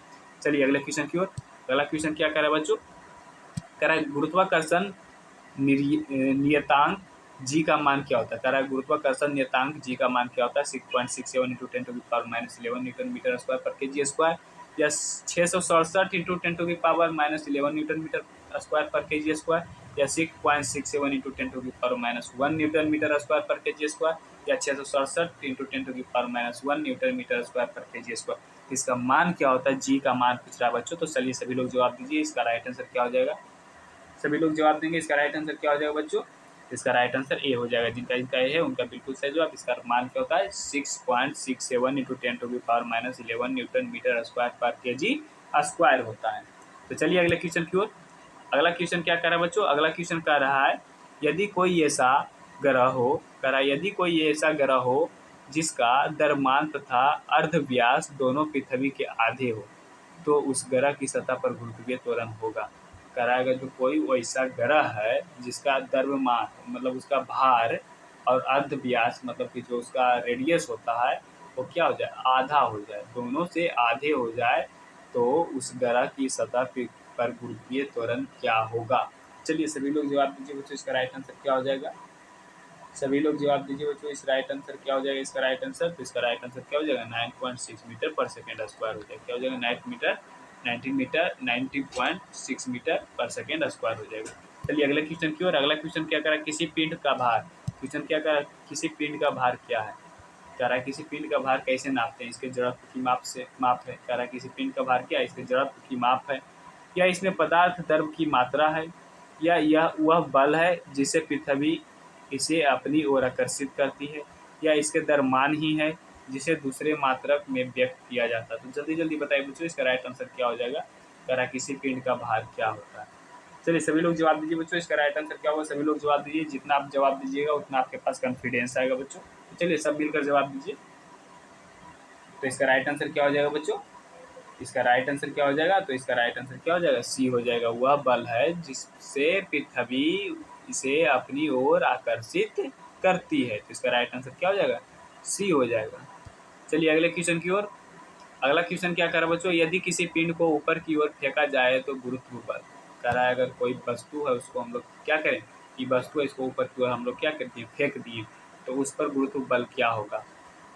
चलिए अगले क्वेश्चन की ओर। अगला क्वेश्चन क्या कर रहा है बच्चों, कह रहा है गुरुत्वाकर्षण नियतांक जी का मान क्या होता है। कह रहा है गुरुत्वाकर्षण नियतांक जी का मान क्या होता है, 6.67 × 10⁻11 न्यूटन मीटर स्क्वायर पर केजी स्क्वायर, या 667 × 10⁻11 न्यूटन मीटर स्क्वायर पर केजी स्क्वायर, या 6.67 इंटू 10⁻⁻1 न्यूटन मीटर स्क्वायर पर केजी स्क्वायर, या 667 इंटू 10⁻⁻1 न्यूटन मीटर स्क्वायर पर केजी स्क्वायर। इसका मान क्या होता है, जी का मान पूछ रहा है बच्चों। तो चलिए सभी लोग जवाब दीजिए, इसका राइट आंसर क्या हो जाएगा। सभी लोग जवाब देंगे, इसका राइट आंसर क्या हो जाएगा बच्चों। इसका राइट आंसर ए हो जाएगा। जिनका जिनका ए है उनका बिल्कुल सही जवाब। इसका मान क्या होता है, 6.67 इंटू 10⁻⁻11 न्यूटन मीटर स्क्वायर पर केजी स्क्वायर होता है। तो चलिए अगले क्वेश्चन की ओर। अगला क्वेश्चन क्या कर रहा है बच्चों, अगला क्वेश्चन कह रहा है यदि कोई ऐसा ग्रह हो, कह रहा है यदि कोई ऐसा ग्रह हो जिसका द्रव्यमान तथा अर्ध व्यास दोनों पृथ्वी के आधे हो, तो उस ग्रह की सतह पर गुरुत्वीय त्वरण होगा। कह रहा है अगर जो कोई वैसा ग्रह है जिसका द्रव्यमान मतलब उसका भार और अर्ध व्यास मतलब कि जो उसका रेडियस होता है वो क्या हो जाए, आधा हो जाए, दोनों से आधे हो जाए, तो उस ग्रह की सतह पर गुरुत्वीय त्वरण क्या होगा। चलिए सभी लोग जवाब दीजिए बच्चों, इसका राइट आंसर क्या हो जाएगा। सभी लोग जवाब दीजिए बच्चों, इस राइट आंसर क्या हो जाएगा, इसका राइट आंसर। तो इसका राइट आंसर क्या हो जाएगा, 9.6 मीटर पर सेकेंड स्क्वायर हो जाएगा। क्या हो जाएगा, 90.6 मीटर पर सेकेंड स्क्वायर हो जाएगा। चलिए अगले क्वेश्चन की ओर। अगला क्वेश्चन क्या करा, किसी पिंड का भार, क्वेश्चन क्या करा, किसी पिंड का भार क्या है। कह रहा है किसी पिंड का भार कैसे नापते हैं, इसके जड़त्व की माप से माप है। कह रहा है किसी पिंड का भार क्या है, इसके जड़त्व की माप है, या इसमें पदार्थ द्रव्य की मात्रा है, या यह वह बल है जिसे पृथ्वी इसे अपनी ओर आकर्षित करती है, या इसके द्रव्यमान ही है जिसे दूसरे मात्रक में व्यक्त किया जाता है। तो जल्दी जल्दी बताइए बच्चों, इसका राइट आंसर क्या हो जाएगा। कह रहा है किसी पिंड का भार क्या होता है। चलिए सभी लोग जवाब दीजिए बच्चों, इसका राइट आंसर क्या होगा। सभी लोग जवाब दीजिए, जितना आप जवाब दीजिएगा उतना आपके पास कॉन्फिडेंस आएगा बच्चों। तो चलिए सब मिलकर जवाब दीजिए। तो इसका राइट आंसर क्या हो जाएगा बच्चों, इसका राइट आंसर क्या हो जाएगा। तो इसका राइट आंसर क्या हो जाएगा, सी हो जाएगा। वह बल है जिससे पृथ्वी इसे अपनी ओर आकर्षित करती है। तो इसका राइट आंसर क्या हो जाएगा, सी हो जाएगा। चलिए अगले क्वेश्चन की ओर। अगला क्वेश्चन क्या कर रहा है बच्चों, यदि किसी पिंड को ऊपर की ओर फेंका जाए तो गुरुत्व बल। कह रहा है अगर कोई वस्तु है उसको हम लोग क्या करें, कि वस्तु है इसको ऊपर की ओर हम लोग क्या करते हैं, फेंक दिए, तो उस पर गुरुत्व बल क्या होगा।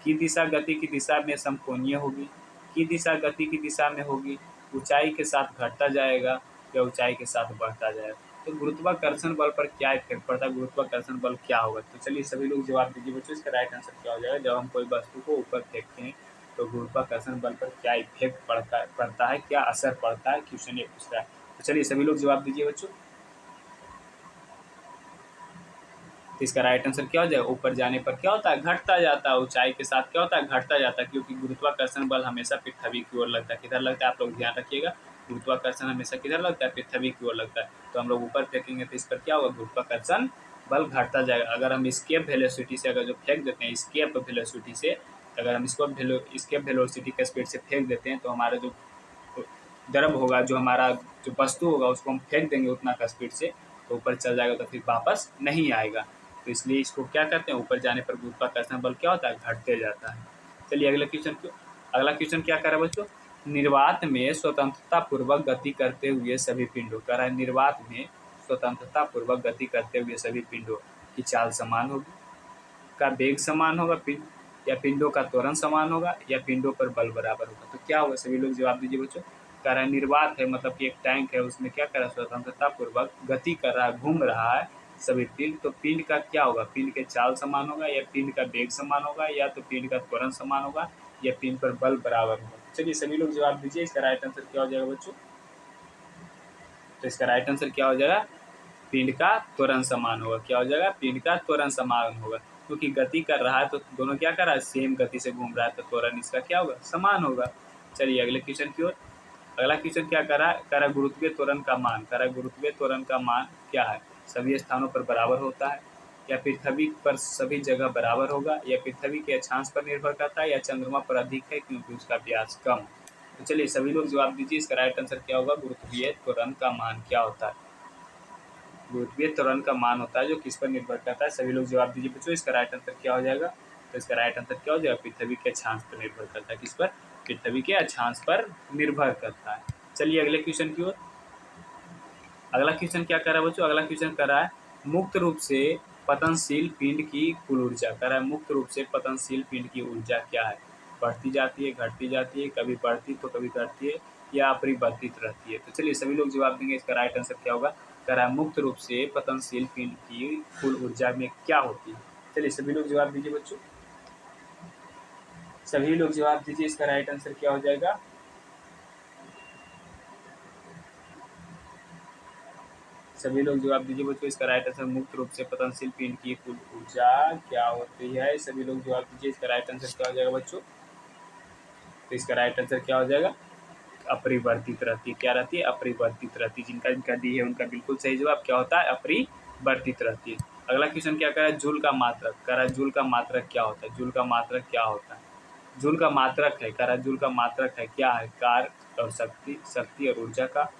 की दिशा गति की दिशा में समकोणीय होगी, की दिशा गति की दिशा में होगी, ऊंचाई के साथ घटता जाएगा या ऊंचाई के साथ बढ़ता जाएगा। तो गुरुत्वाकर्षण बल पर क्या इफेक्ट पड़ता है, गुरुत्वाकर्षण बल क्या होगा। तो चलिए सभी लोग जवाब दीजिए बच्चों, इसका राइट आंसर क्या हो जाएगा। जब हम कोई वस्तु को ऊपर फेंकते हैं तो गुरुत्वाकर्षण बल पर क्या इफेक्ट पड़ता है, क्या असर पड़ता है, क्वेश्चन ये पूछ रहा है। तो चलिए सभी लोग जवाब दीजिए बच्चों। तो इसका राइट आंसर क्या हो जाएगा, ऊपर जाने पर क्या होता है, घटता जाता है, ऊंचाई के साथ क्या होता है, घटता जाता है, क्योंकि गुरुत्वाकर्षण बल हमेशा पृथ्वी की ओर लगता है। किधर लगता है, आप लोग ध्यान रखिएगा, गुरुत्वाकर्षण हमेशा किधर लगता है, पृथ्वी की ओर लगता है। तो हम लोग ऊपर फेंकेंगे तो इस पर क्या होगा, गुरुत्वाकर्षण बल घटता जाएगा। अगर हम स्केप वेलोसिटी से अगर जो फेंक देते हैं, स्केप वेलोसिटी से अगर हम इसको स्केप वेलोसिटी के स्पीड से फेंक देते हैं, तो हमारा जो द्रव होगा, जो हमारा जो वस्तु होगा उसको हम फेंक देंगे उतना का स्पीड से, तो ऊपर चल जाएगा, तो फिर वापस नहीं आएगा। तो इसलिए इसको क्या करते हैं, ऊपर जाने पर गुरुत्वाकर्षण बल क्या होता है, घटते जाता है। चलिए अगले क्वेश्चन को। अगला क्वेश्चन क्या कर रहा है बच्चों, निर्वात में स्वतंत्रता पूर्वक गति करते हुए सभी पिंडों, कह रहा है निर्वात में स्वतंत्रता पूर्वक गति करते हुए सभी पिंडों की चाल समान होगी, का वेग समान होगा, या पिंडों का त्वरण समान होगा, या पिंडों पर बल बराबर होगा। तो क्या होगा, सभी लोग जवाब दीजिए बच्चों। कह रहा है निर्वात है मतलब कि एक टैंक है, उसमें क्या कर रहा है, स्वतंत्रता पूर्वक गति कर रहा है, घूम रहा है सभी पिंड। तो पिंड का क्या होगा, पिंड के चाल समान होगा, या पिंड का वेग समान होगा, या तो पिंड का त्वरण समान होगा, या पिंड पर बल बराबर होगा। चलिए सभी लोग जवाब दीजिए, इसका राइट आंसर क्या हो जाएगा बच्चों। तो इसका राइट आंसर क्या हो जाएगा, पिंड का त्वरण समान होगा। क्या हो जाएगा, पिंड का त्वरण समान होगा, क्योंकि गति कर रहा है तो दोनों क्या कर रहा है, सेम गति से घूम रहा है, तो त्वरण इसका क्या होगा, समान होगा। चलिए अगले क्वेश्चन की ओर। अगला क्वेश्चन क्या कर रहा है, गुरुत्वीय त्वरण का मान। कर रहा है गुरुत्वीय त्वरण का मान क्या है, सभी स्थानों पर बराबर होता है, या पृथ्वी पर सभी जगह बराबर होगा, या पृथ्वी के अक्षांश पर निर्भर करता है, या चंद्रमा पर अधिक है क्योंकि उसका व्यास कम। तो चलिए सभी लोग जवाब दीजिए, इसका राइट आंसर क्या होगा, गुरुत्वीय त्वरण का मान क्या होता है। गुरुत्वीय त्वरण का मान होता है जो किस पर निर्भर करता है। सभी लोग जवाब दीजिए बच्चों, इसका राइट आंसर क्या हो जाएगा। तो इसका राइट आंसर क्या हो जाएगा, पृथ्वी के अक्षांश पर निर्भर करता है, किस पर, पृथ्वी के अक्षांश पर निर्भर करता है। चलिए अगले क्वेश्चन की ओर। अगला क्वेश्चन क्या कर रहा है बच्चों, अगला क्वेश्चन कर रहा है मुक्त रूप से पतनशील पिंड की कुल ऊर्जा। कर रहा है मुक्त रूप से पतनशील पिंड की ऊर्जा क्या है, बढ़ती जाती है, घटती जाती है, कभी बढ़ती तो कभी घटती है, या अपरिवर्तित रहती है। तो चलिए सभी लोग जवाब देंगे, इसका राइट आंसर क्या होगा। कह रहा है मुक्त रूप से पतनशील पिंड की कुल ऊर्जा में क्या होती है। चलिए सभी लोग जवाब दीजिए बच्चों, सभी लोग जवाब दीजिए, इसका राइट आंसर क्या हो जाएगा। सभी लोग जवाब दीजिए बच्चों, इसका राइट आंसर मुक्त रूप से पतनशील पिंड की कुल ऊर्जा क्या होती है। सभी लोग जवाब दीजिए, इसका राइट आंसर क्या हो जाएगा बच्चों। तो इसका राइट आंसर क्या हो जाएगा, अपरिवर्तित रहती है। क्या रहती है, अपरिवर्तित रहती है। जिनका जिनका डी है उनका बिल्कुल सही जवाब क्या होता है, अपरिवर्तित रहती है। अगला क्वेश्चन क्या कह रहा है, जूल का मात्रक। कह रहा है जूल का मात्रक क्या होता है, जूल का मात्रक क्या होता है। जूल का मात्रक है, कह रहा है जूल का मात्रक है क्या है, कार्य और शक्ति, शक्ति और ऊर्जा का।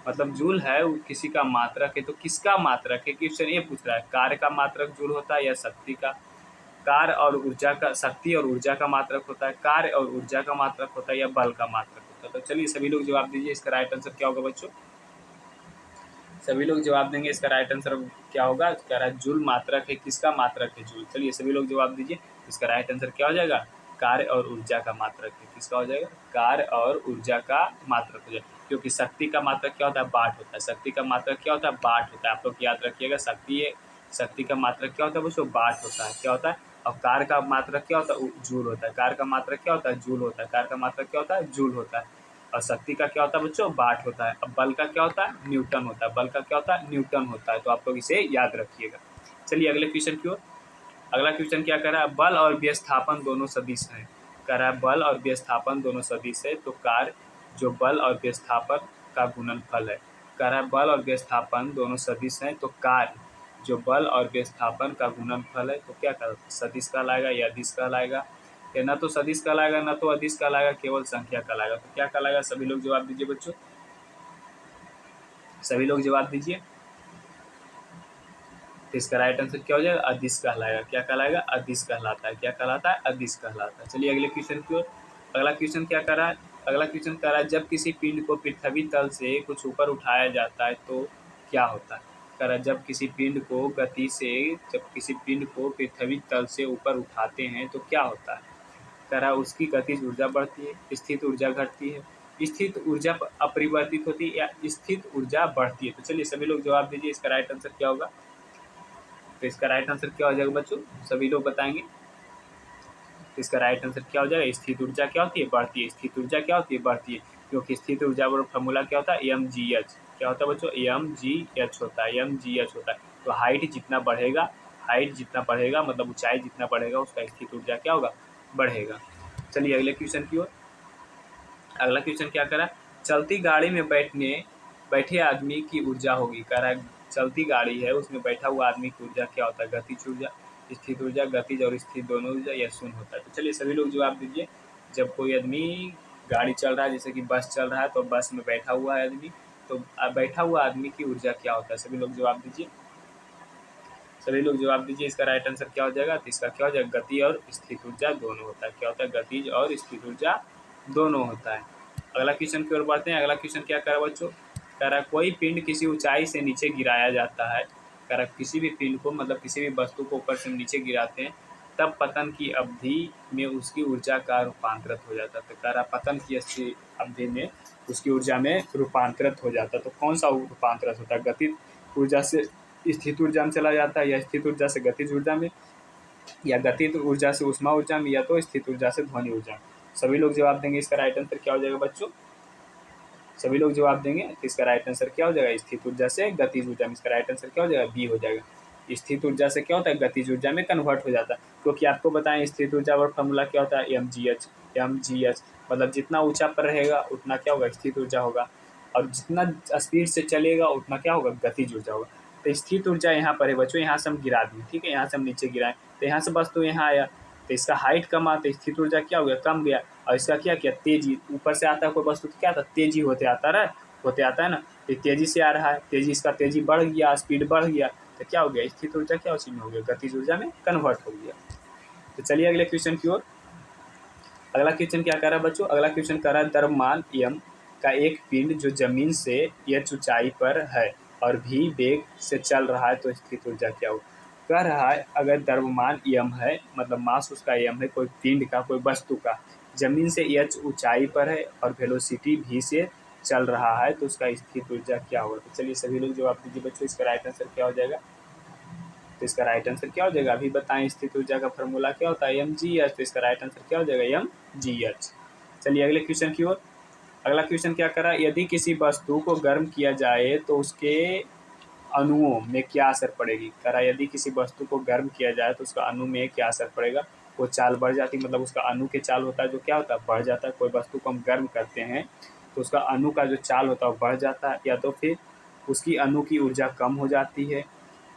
मतलब जूल है वो किसी का मात्रक है, तो किसका मात्रक है, क्वेश्चन ये पूछ रहा है। कार्य का मात्रक जूल होता है या शक्ति का। कार्य और ऊर्जा का, शक्ति और ऊर्जा का मात्रक होता है, कार्य और ऊर्जा का मात्रक होता है या बल का मात्रक होता है। तो चलिए सभी लोग जवाब दीजिए, इसका राइट आंसर क्या होगा बच्चों। सभी लोग जवाब देंगे, इसका राइट आंसर क्या होगा। कह रहा है जूल मात्रक है, किसका मात्रक है, जूल। चलिए सभी लोग जवाब दीजिए, इसका राइट आंसर क्या हो जाएगा, कार्य और ऊर्जा का मात्रक है। किसका हो जाएगा, कार्य और ऊर्जा का मात्रक हो जाएगा। क्योंकि शक्ति का मात्रक क्या होता है, वाट होता है। शक्ति का मात्रक क्या होता है, वाट होता है। आप लोग याद रखिएगा, शक्ति का मात्रक क्या होता है बच्चों, वाट होता है। क्या होता है, और कार्य का मात्रक क्या होता है, जूल होता है। कार्य का मात्रक क्या होता है, जूल होता है। कार्य का मात्रक क्या होता है, जूल होता है। और शक्ति का क्या होता है बच्चों, वाट होता है। अब बल का क्या होता है, न्यूटन होता है। बल का क्या होता है, न्यूटन होता है। तो आप लोग इसे याद रखिएगा। चलिए अगले क्वेश्चन की ओर। अगला क्वेश्चन क्या कर रहा है, बल और विस्थापन दोनों सदिश हैं। कह रहा है बल और विस्थापन दोनों सदिश है, तो कार्य जो बल और विस्थापन का गुणनफल है। कह रहा है बल और विस्थापन दोनों सदिश हैं, तो कार्य जो बल और विस्थापन का गुणनफल है, तो क्या कहलाएगा, सदिश कहलाएगा या अदिश कहलाएगा। या न तो सदिश कहलाएगा, न तो अदिश कहलाएगा, केवल संख्या कहलाएगा। तो क्या कहलाएगा, सभी लोग जवाब दीजिए बच्चों, सभी लोग जवाब दीजिए। तो इसका राइट आंसर क्या हो जाएगा, अदिश कहलाएगा। क्या कहलाएगा, अदिश कहलाता है। क्या कहलाता है, अदिश कहलाता है। चलिए अगले क्वेश्चन की ओर। अगला क्वेश्चन क्या कर रहा है, अगला क्वेश्चन कह रहा है जब किसी पिंड को पृथ्वी तल से कुछ ऊपर उठाया जाता है तो क्या होता है। कह रहा है जब किसी पिंड को गति से, जब किसी पिंड को पृथ्वी तल से ऊपर उठाते हैं तो क्या होता है। कह रहा है उसकी गतिज ऊर्जा बढ़ती है, स्थित ऊर्जा घटती है, स्थित ऊर्जा अपरिवर्तित होती है, या स्थित ऊर्जा बढ़ती है। तो चलिए सभी लोग जवाब दीजिए, इसका राइट आंसर क्या होगा। तो इसका राइट आंसर क्या हो जाएगा बच्चों, सभी लोग बताएंगे। तो इसका राइट आंसर क्या हो जाएगा, स्थित ऊर्जा क्या होती है, बढ़ती है। स्थित ऊर्जा क्या होती है, बढ़ती है। क्योंकि स्थित ऊर्जा का फॉर्मूला क्या होता है, mgh। क्या होता है बच्चों, mgh होता है, mgh होता है। तो हाइट जितना बढ़ेगा, हाइट जितना बढ़ेगा मतलब ऊंचाई जितना बढ़ेगा, उसका स्थित ऊर्जा क्या होगा, बढ़ेगा। चलिए अगले क्वेश्चन की ओर। अगला क्वेश्चन क्या करा, चलती गाड़ी में बैठे आदमी की ऊर्जा होगी। कह रहा है चलती गाड़ी है, उसमें बैठा हुआ आदमी की ऊर्जा क्या होता है, गतिज ऊर्जा, स्थित ऊर्जा, गतिज और स्थित दोनों ऊर्जा, या शून्य होता है। तो चलिए सभी लोग जवाब दीजिए। जब कोई आदमी गाड़ी चल रहा है, जैसे कि बस चल रहा है, तो बस में बैठा हुआ है आदमी, तो बैठा हुआ आदमी की ऊर्जा क्या होता है। सभी लोग जवाब दीजिए, सभी लोग जवाब दीजिए, इसका राइट आंसर क्या हो जाएगा। तो इसका क्या हो जाएगा, गति और स्थित ऊर्जा दोनों होता है। क्या होता है, गतिज और स्थित ऊर्जा दोनों होता है। अगला क्वेश्चन की ओर बढ़ते हैं। अगला क्वेश्चन क्या कर रहा है बच्चों, कह रहा है कोई पिंड किसी ऊंचाई से नीचे गिराया जाता है। कह रहा है किसी भी पिंड को, मतलब किसी भी वस्तु को ऊपर से नीचे गिराते हैं, तब पतन की अवधि में उसकी ऊर्जा का रूपांतरित हो जाता है। तो कह रहा पतन की अवधि में उसकी ऊर्जा में रूपांतरित हो जाता है। तो कौन सा रूपांतरित होता है, गतिज ऊर्जा से स्थित ऊर्जा में चला जाता है, या स्थित ऊर्जा से गतिज ऊर्जा में, या गतिज ऊर्जा से ऊष्मा ऊर्जा में, या तो स्थित ऊर्जा से ध्वनि ऊर्जा में। सभी लोग जवाब देंगे, इसका राइट आंसर क्या हो जाएगा बच्चों, सभी लोग जवाब देंगे। तो इसका राइट आंसर क्या हो जाएगा, स्थित ऊर्जा से गतिज ऊर्जा में। इसका राइट आंसर क्या हो जाएगा, बी हो जाएगा। स्थित ऊर्जा से क्या होता है, गतिज ऊर्जा में कन्वर्ट हो जाता है। क्योंकि आपको बताएं स्थित ऊर्जा का फॉर्मूला क्या होता है, mgh। मतलब जितना ऊंचा पर रहेगा उतना क्या होगा, स्थित ऊर्जा होगा, और जितना स्पीड से चलेगा उतना क्या होगा, गतिज ऊर्जा होगा। तो स्थित ऊर्जा यहाँ पर है बच्चों, यहाँ से हम गिरा दें, ठीक है, यहाँ से हम नीचे गिराएं, तो यहाँ से बस तो यहाँ आया, तो इसका हाइट कम आता है, स्थित ऊर्जा क्या हो गया, कम गया। और इसका क्या किया, तेजी, ऊपर से आता है कोई वस्तु तो क्या था, तेजी होते आता है ना, तो तेजी से आ रहा है, तेजी, इसका तेजी बढ़ गया, स्पीड बढ़ गया, तो क्या हो गया, स्थित ऊर्जा क्या उसी में हो गया, गतिज ऊर्जा में कन्वर्ट हो गया। तो चलिए अगले क्वेश्चन की ओर। अगला क्वेश्चन क्या कर रहा है बच्चों, अगला क्वेश्चन कर रहा है द्रव्यमान m का एक पिंड जो जमीन से h ऊंचाई पर है और भी वेग से चल रहा है तो स्थित ऊर्जा क्या हो। कह रहा है अगर द्रव्यमान m है, मतलब मास उसका m है, कोई पिंड का, कोई वस्तु का, जमीन से h ऊंचाई पर है और वेलोसिटी v से चल रहा है तो उसका स्थित ऊर्जा क्या होगा। तो चलिए सभी लोग जवाब दीजिए बच्चों, इसका राइट आंसर क्या हो जाएगा। तो इसका राइट आंसर क्या हो जाएगा, अभी बताएं स्थित ऊर्जा का फॉर्मूला क्या होता है, mgh। तो इसका राइट आंसर क्या हो जाएगा, mgh। चलिए अगले क्वेश्चन की ओर। अगला क्वेश्चन क्या करा, यदि किसी वस्तु को गर्म किया जाए तो उसके अणुओं में क्या असर पड़ेगी। करा यदि किसी वस्तु को गर्म किया जाए तो उसका अणु में क्या असर पड़ेगा। वो चाल बढ़ जाती, मतलब उसका अणु के चाल होता है जो क्या होता है, बढ़ जाता है। कोई वस्तु को हम गर्म करते हैं तो उसका अणु का जो चाल होता है वो बढ़ जाता है, या तो फिर उसकी अणु की ऊर्जा कम हो जाती है,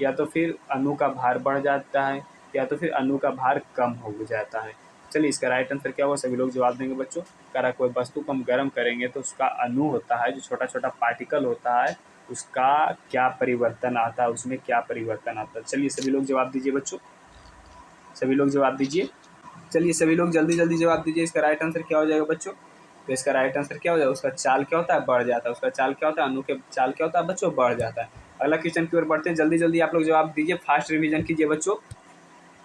या तो फिर अणु का भार बढ़ जाता है, या तो फिर अणु का भार कम हो जाता है। चलिए इसका राइट आंसर क्या होगा, सभी लोग जवाब देंगे बच्चों। करा कोई वस्तु को हम गर्म करेंगे तो उसका अणु होता है, जो छोटा छोटा पार्टिकल होता है, उसका क्या परिवर्तन आता है, उसमें क्या परिवर्तन आता है। चलिए सभी लोग जवाब दीजिए बच्चों, सभी लोग जवाब दीजिए। चलिए सभी लोग जल्दी जल्दी जवाब दीजिए, इसका राइट आंसर क्या हो जाएगा बच्चों। तो इसका राइट आंसर क्या हो जाएगा, उसका चाल क्या होता है, बढ़ जाता है। उसका चाल क्या होता है, अणु के चाल क्या होता है बच्चों, बढ़ जाता है। अगला क्वेश्चन की ओर बढ़ते हैं, जल्दी जल्दी आप लोग जवाब दीजिए, फास्ट रिवीजन कीजिए बच्चों।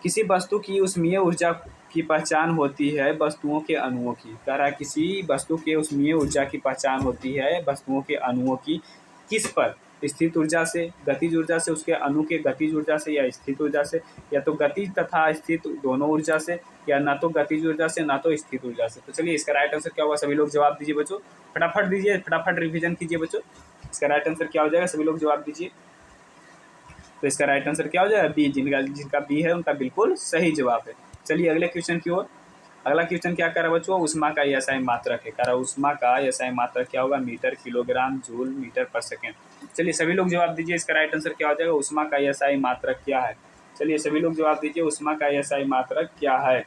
किसी वस्तु की ऊष्मीय ऊर्जा की पहचान होती है वस्तुओं के अणुओं की। कह रहा है किसी वस्तु के ऊष्मीय ऊर्जा की पहचान होती है वस्तुओं के अणुओं की, किस पर, स्थित ऊर्जा से, गतिज ऊर्जा से, उसके अणु के गतिज ऊर्जा से, या स्थित ऊर्जा से, या तो गतिज तथा स्थित दोनों ऊर्जा से, या ना तो गतिज ऊर्जा से ना तो स्थित ऊर्जा से। तो चलिए इसका राइट आंसर क्या होगा, सभी लोग जवाब दीजिए बच्चों, फटाफट दीजिए, फटाफट रिवीजन कीजिए बच्चों। इसका राइट आंसर क्या हो जाएगा, सभी लोग जवाब दीजिए। तो इसका राइट आंसर क्या हो जाएगा, बी। जिनका जिनका बी है उनका बिल्कुल सही जवाब है। चलिए अगले क्वेश्चन की ओर। अगला क्वेश्चन क्या कर रहा है बच्चों, उष्मा का एसआई मात्रक है। कह रहा है उष्मा का एसआई मात्रक क्या होगा, मीटर, किलोग्राम, जूल, मीटर पर सेकेंड। चलिए सभी लोग जवाब दीजिए, इसका राइट आंसर क्या हो जाएगा, उष्मा का एसआई मात्रक क्या है। चलिए सभी लोग जवाब दीजिए, उष्मा का एसआई मात्रक क्या है।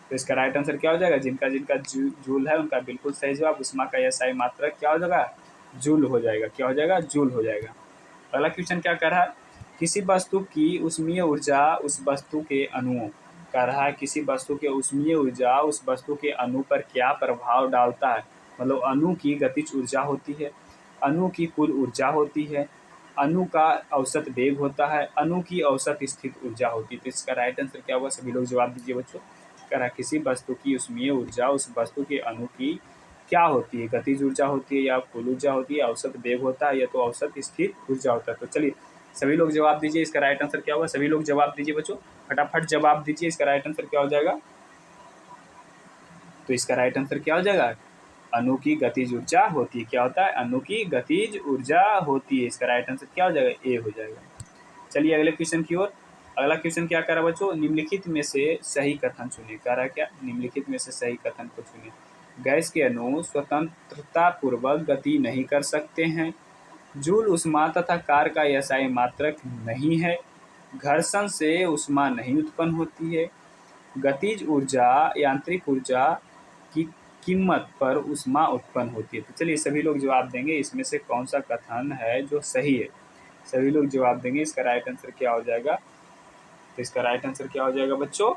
तो इसका राइट आंसर क्या हो जाएगा, जिनका जिनका जूल है उनका बिल्कुल सही जवाब। उष्मा का एसआई मात्रक क्या हो जाएगा, जूल हो जाएगा। क्या हो जाएगा, जूल हो जाएगा। अगला क्वेश्चन क्या कर रहा है, किसी वस्तु की ऊष्मीय ऊर्जा उस वस्तु के अणुओं, कह रहा है किसी वस्तु के ऊष्मीय ऊर्जा उस वस्तु के अणु पर क्या प्रभाव डालता है। मतलब अणु की गतिज ऊर्जा होती है, अणु की कुल ऊर्जा होती है, अणु का औसत वेग होता है, अणु की औसत स्थित ऊर्जा होती है। तो इसका राइट आंसर क्या होगा, सभी लोग जवाब दीजिए बच्चों। कह रहा है किसी वस्तु की ऊष्मीय ऊर्जा उस वस्तु के अणु की क्या होती है, गतिज ऊर्जा होती है, या कुल ऊर्जा होती है, औसत वेग होता है, या तो औसत स्थिर ऊर्जा होता है। तो चलिए सभी लोग जवाब दीजिए, इसका राइट आंसर क्या होगा, सभी लोग जवाब दीजिए बच्चों, फटाफट जवाब दीजिए, इसका राइट आंसर क्या हो जाएगा। तो इसका राइट आंसर क्या हो जाएगा, अणु की गतिज ऊर्जा होती है। क्या होता है, अणु की गतिज ऊर्जा होती है। इसका राइट आंसर क्या हो जाएगा, ए हो जाएगा। चलिए अगले क्वेश्चन की ओर। अगला क्वेश्चन क्या कर रहा है बच्चों, निम्नलिखित में से सही कथन चुनिए। कह रहा है क्या, निम्नलिखित में से सही कथन को चुनिए। गैस के अणु स्वतंत्रता पूर्वक गति नहीं कर सकते हैं, जूल ऊष्मा तथा कार का एसआई मात्रक नहीं है, घर्षण से ऊष्मा नहीं उत्पन्न होती है, गतिज ऊर्जा यांत्रिक ऊर्जा की कीमत पर ऊष्मा उत्पन्न होती है। तो चलिए सभी लोग जवाब देंगे, इसमें से कौन सा कथन है जो सही है। सभी लोग जवाब देंगे, इसका राइट आंसर क्या हो जाएगा। तो इसका राइट आंसर क्या हो जाएगा बच्चों,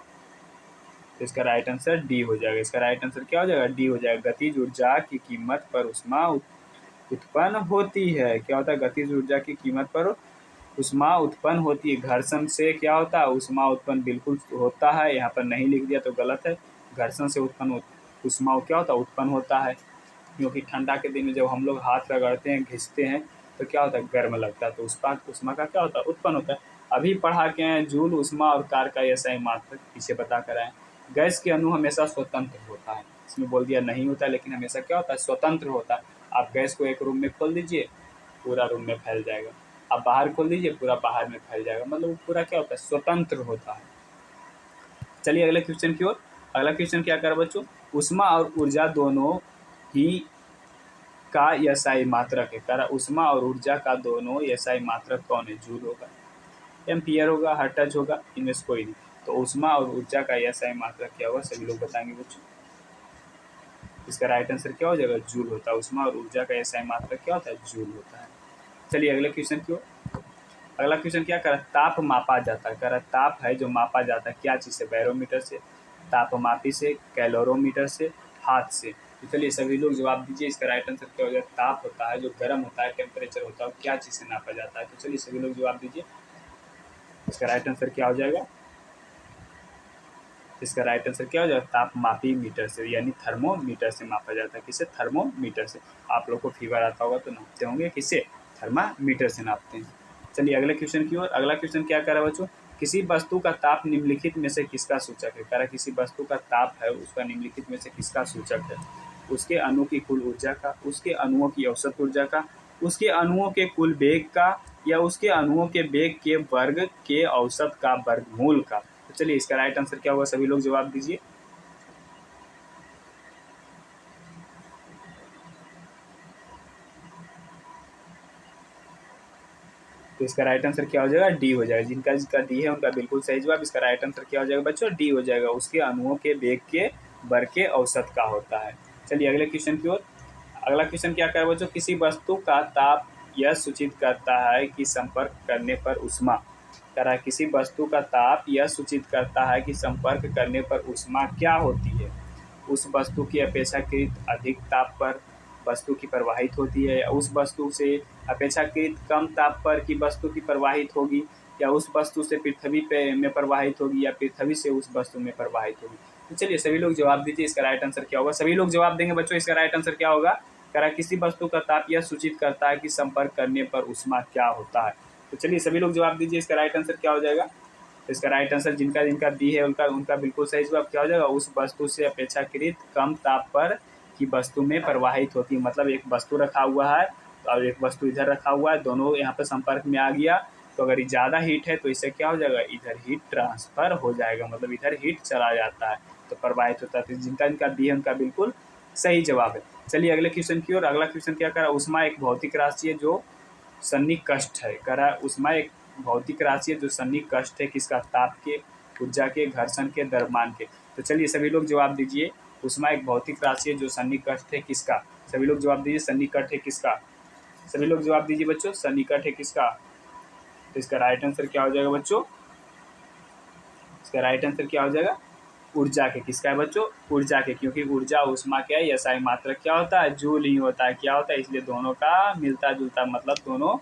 तो इसका राइट आंसर डी हो जाएगा। इसका राइट आंसर क्या हो जाएगा, डी हो जाएगा। गतिज ऊर्जा की कीमत पर ऊष्मा उत्पन्न होती है। क्या होता है, गतिज ऊर्जा की कीमत पर ऊष्मा उत्पन्न होती है। घर्षण से क्या होता है, ऊष्मा उत्पन्न बिल्कुल होता है, यहाँ पर नहीं लिख दिया तो गलत है। घर्षण से उत्पन्न ऊष्मा क्या होता है, उत्पन्न होता है। क्योंकि ठंडा के दिन में जब हम लोग हाथ रगड़ते हैं, घिसते हैं, तो क्या होता है, गर्म लगता है, तो ऊष्मा का क्या होता है, उत्पन्न होता है। अभी पढ़ा के हैं जूल, ऊष्मा और कार का एसआई मात्रक, पीछे बता कर आए। गैस के अणु हमेशा स्वतंत्र होता है, इसमें बोल दिया नहीं होता, लेकिन हमेशा क्या होता है, स्वतंत्र होता है। आप गैस को एक रूम में खोल दीजिए, पूरा रूम में फैल जाएगा। आप बाहर खोल दीजिए, पूरा बाहर में फैल जाएगा। मतलब पूरा क्या होता है, स्वतंत्र होता है। चलिए अगले क्वेश्चन की ओर। अगला क्वेश्चन क्या कर बच्चों, ऊष्मा और ऊर्जा दोनों ही का एसआई मात्रक है। कह ऊष्मा और ऊर्जा का दोनों एसआई मात्रक कौन है, जूल होगा, एम्पियर होगा, हर्ट्ज होगा, इनमें से कोई नहीं। तो ऊष्मा और ऊर्जा का एसआई मात्रक क्या होगा, सभी लोग बताएंगे बच्चों। इसका राइट आंसर क्या हो जाएगा, जूल होता है। ऊष्मा और ऊर्जा का एसआई मात्रक क्या होता है, जूल होता है। चलिए अगले क्वेश्चन की ओर। अगला क्वेश्चन क्या कर, ताप मापा जाता है। कह रहा ताप है जो मापा जाता है क्या चीज़ से, बैरोमीटर से, तापमापी से, कैलोरीमीटर से, हाथ से। तो चलिए सभी लोग जवाब दीजिए, इसका राइट आंसर क्या हो जाएगा। ताप होता है जो गर्म होता है, टेम्परेचर होता है, क्या चीज़ से नापा जाता है। तो चलिए सभी लोग जवाब दीजिए, इसका राइट आंसर क्या हो जाएगा। इसका राइट आंसर क्या हो जाएगा, तापमापी मीटर से, यानी थर्मोमीटर से मापा जाता है। किससे, थर्मोमीटर से। आप लोग को फीवर आता होगा तो नापते होंगे किससे, थर्मामीटर से नापते हैं। चलिए अगले क्वेश्चन की ओर। अगला क्वेश्चन क्या कर रहा है बच्चों, किसी वस्तु का ताप निम्नलिखित में से किसका सूचक है। कह रहा है किसी वस्तु का ताप है उसका निम्नलिखित में से किसका सूचक है, उसके अणु की कुल ऊर्जा का, उसके अणुओं की औसत ऊर्जा का, उसके अणुओं के कुल वेग का, या उसके अणुओं के वेग के वर्ग के औसत का वर्गमूल का। तो चलिए इसका राइट आंसर क्या होगा, सभी लोग जवाब दीजिए। तो इसका राइट आंसर क्या हो जाएगा, डी हो जाएगा। जिनका जिसका डी है उनका बिल्कुल सही जवाब। इसका राइट आंसर क्या हो जाएगा बच्चों, डी हो जाएगा। उसके अणुओं के वेग के वर्ग के औसत का होता है। चलिए अगले क्वेश्चन की ओर। अगला क्वेश्चन क्या कर बच्चों, किसी वस्तु का ताप यह सूचित करता है कि संपर्क करने पर उष्मा। कह रहा है किसी वस्तु का ताप यह सूचित करता है कि संपर्क करने पर उष्मा क्या होती है। उस वस्तु की अपेक्षाकृत अधिक ताप पर वस्तु की प्रवाहित होती है, या उस वस्तु से अपेक्षाकृत कम ताप पर की वस्तु की प्रवाहित होगी, या उस वस्तु से पृथ्वी पे में प्रवाहित होगी, या पृथ्वी से उस वस्तु में प्रवाहित होगी। तो चलिए सभी लोग जवाब दीजिए, इसका राइट आंसर क्या होगा। सभी लोग जवाब देंगे बच्चों, इसका राइट आंसर क्या होगा। कह रहा किसी वस्तु का ताप यह सूचित करता है कि संपर्क करने पर उष्मा क्या होता है। तो चलिए सभी लोग जवाब दीजिए, इसका राइट आंसर क्या हो जाएगा। तो इसका राइट आंसर जिनका जिनका दी है उनका उनका बिल्कुल सही जवाब क्या हो जाएगा, उस वस्तु से अपेक्षाकृत कम ताप पर की वस्तु में प्रवाहित होती है। मतलब एक वस्तु रखा हुआ है और एक वस्तु इधर रखा हुआ है, दोनों यहाँ पर संपर्क में आ गया, तो अगर ज़्यादा हीट है तो इससे क्या हो जाएगा, इधर हीट ट्रांसफ़र हो जाएगा, मतलब इधर हीट चला जाता है तो प्रवाहित होता है। तो जिनका जिनका दी है उनका बिल्कुल सही जवाब है। चलिए अगले क्वेश्चन की ओर। अगला क्वेश्चन क्या कर रहा है, उष्मा एक भौतिक राशि है जो सन्निकष्ट है। कह रहा है उष्मा एक भौतिक राशि है जो सन्निकष्ट है किसका, ताप के, ऊर्जा के, घर्षण के, द्रव्यमान के। तो चलिए सभी लोग जवाब दीजिए, उष्मा एक भौतिक राशि है जो सन्निकष्ट है किसका। सभी लोग जवाब दीजिए, सन्निकट है किसका। सभी लोग जवाब दीजिए बच्चों, सन्निकट है किसका। तो इसका राइट आंसर क्या हो जाएगा बच्चों, इसका राइट आंसर क्या हो जाएगा, ऊर्जा के। किसका है बच्चों, ऊर्जा के, क्योंकि ऊर्जा उष्मा क्या है, एसआई मात्रक क्या होता है, जूल ही होता है। क्या होता है, इसलिए दोनों का मिलता जुलता, मतलब दोनों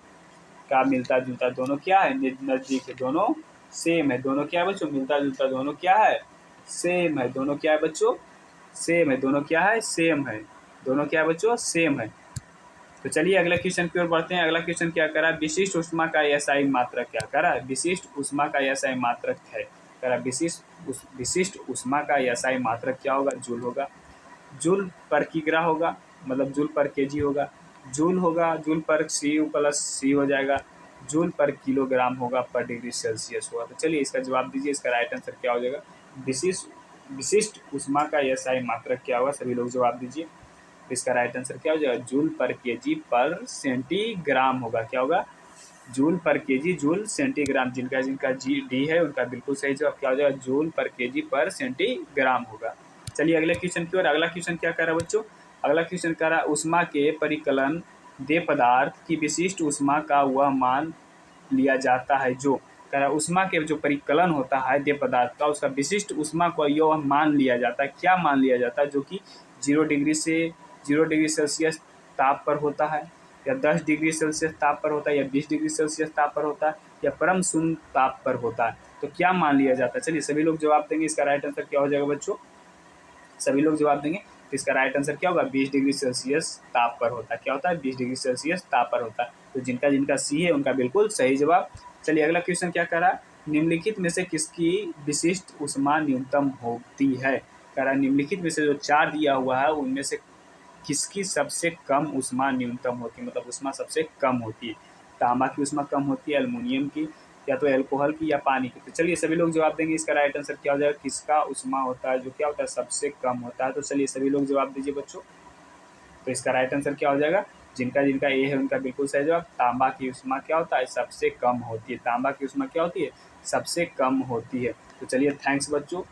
का मिलता जुलता, दोनों क्या है, नजदीक है, दोनों सेम है। दोनों क्या है बच्चों, मिलता जुलता, दोनों क्या है, सेम है। दोनों क्या है बच्चों, सेम है। दोनों क्या है, सेम है। दोनों क्या है बच्चों, सेम है। तो चलिए अगले क्वेश्चन की ओर बढ़ते हैं। अगला क्वेश्चन क्या करा, विशिष्ट उष्मा का एसआई मात्रक क्या करा, विशिष्ट उष्मा का एसआई मात्रक है। करा विशिष्ट उष्मा का एसआई मात्रक क्या होगा, जूल होगा। जूल पर किग्रा होगा, मतलब जूल पर केजी होगा। जूल होगा, जूल पर सी प्लस सी हो जाएगा। जूल पर किलोग्राम होगा, पर डिग्री सेल्सियस होगा। तो चलिए इसका जवाब दीजिए, इसका राइट आंसर क्या हो जाएगा, विशिष्ट विशिष्ट उष्मा का एसआई मात्रक क्या होगा। सभी लोग जवाब दीजिए, इसका राइट आंसर क्या हो जाएगा, जूल पर केजी पर सेंटीग्राम होगा। क्या होगा, जूल पर केजी, जूल सेंटीग्राम। जिनका जिनका जी डी है उनका बिल्कुल सही जवाब क्या हो जाएगा, जूल पर केजी पर सेंटीग्राम होगा। चलिए अगले क्वेश्चन की ओर। अगला क्वेश्चन क्या कर रहा है बच्चों, अगला क्वेश्चन कर रहा है उष्मा के परिकलन दे पदार्थ की विशिष्ट उष्मा का वह मान लिया जाता है जो, कह रहा उष्मा के जो परिकलन होता है दे पदार्थ का, उसका विशिष्ट उष्मा को यह मान लिया जाता है। क्या मान लिया जाता है, जो कि 0 डिग्री सेल्सियस ताप पर होता है, या 10 डिग्री सेल्सियस ताप पर होता है, या 20 डिग्री सेल्सियस ताप पर होता है, या परम शून्य ताप पर होता है। तो क्या मान लिया जाता है। चलिए सभी लोग जवाब देंगे, इसका राइट आंसर क्या हो जाएगा बच्चों। सभी लोग जवाब देंगे तो इसका राइट आंसर क्या होगा, 20 डिग्री सेल्सियस ताप पर होता है। क्या होता है, 20 डिग्री सेल्सियस ताप पर होता है। तो जिनका जिनका सी है उनका बिल्कुल सही जवाब। चलिए अगला क्वेश्चन क्या कह रहा है, निम्नलिखित में से किसकी विशिष्ट उष्मा न्यूनतम होती है। कह रहा है निम्नलिखित में से जो 4 दिया हुआ है उनमें से किसकी सबसे कम उष्मा न्यूनतम होती है, मतलब उष्मा सबसे कम होती है। तांबा की उष्मा कम होती है, एल्युमिनियम की, या तो एल्कोहल की, या पानी की। तो चलिए सभी लोग जवाब देंगे, इसका राइट आंसर क्या हो जाएगा, किसका उष्मा होता है जो क्या होता है, सबसे कम होता है। तो चलिए सभी लोग जवाब दीजिए बच्चों, तो इसका राइट आंसर क्या हो जाएगा, जिनका जिनका ए है उनका बिल्कुल सही जवाब। तांबा की उष्मा क्या होता है, सबसे कम होती है। तांबा की उष्मा क्या होती है, सबसे कम होती है। तो चलिए थैंक्स बच्चों,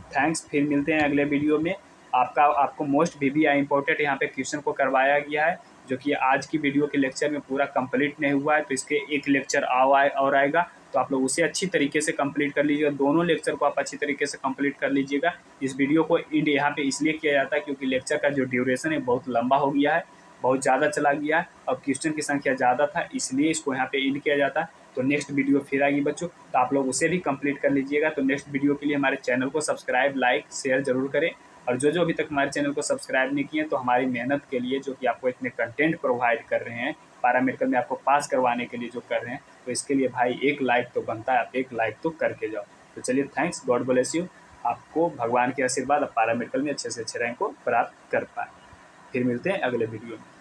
थैंक्स। फिर मिलते हैं अगले वीडियो में। आपको मोस्ट VBI इंपॉर्टेंट यहाँ पे क्वेश्चन को करवाया गया है, जो कि आज की वीडियो के लेक्चर में पूरा कंप्लीट नहीं हुआ है। तो इसके एक लेक्चर और आएगा, तो आप लोग उसे अच्छी तरीके से कंप्लीट कर लीजिएगा। दोनों लेक्चर को आप अच्छी तरीके से कंप्लीट कर लीजिएगा। इस वीडियो को एंड यहाँ पे इसलिए किया जाता है क्योंकि लेक्चर का जो ड्यूरेशन है बहुत लंबा हो गया है, बहुत ज़्यादा चला गया है और क्वेश्चन की संख्या ज़्यादा था, इसलिए इसको यहाँ पे एंड किया जाता है। तो नेक्स्ट वीडियो फिर आएगी बच्चों, तो आप लोग उसे भी कंप्लीट कर लीजिएगा। तो नेक्स्ट वीडियो के लिए हमारे चैनल को सब्सक्राइब, लाइक, शेयर जरूर करें। और जो जो अभी तक हमारे चैनल को सब्सक्राइब नहीं किए तो हमारी मेहनत के लिए, जो कि आपको इतने कंटेंट प्रोवाइड कर रहे हैं पारा मेडिकल में आपको पास करवाने के लिए जो कर रहे हैं, तो इसके लिए भाई एक लाइक तो बनता है, आप एक लाइक तो करके जाओ। तो चलिए, थैंक्स, गॉड ब्लेस यू। आपको भगवान के आशीर्वाद आप पारा मेडिकल में अच्छे से अच्छे रैंक को प्राप्त कर पाए। फिर मिलते हैं अगले वीडियो में।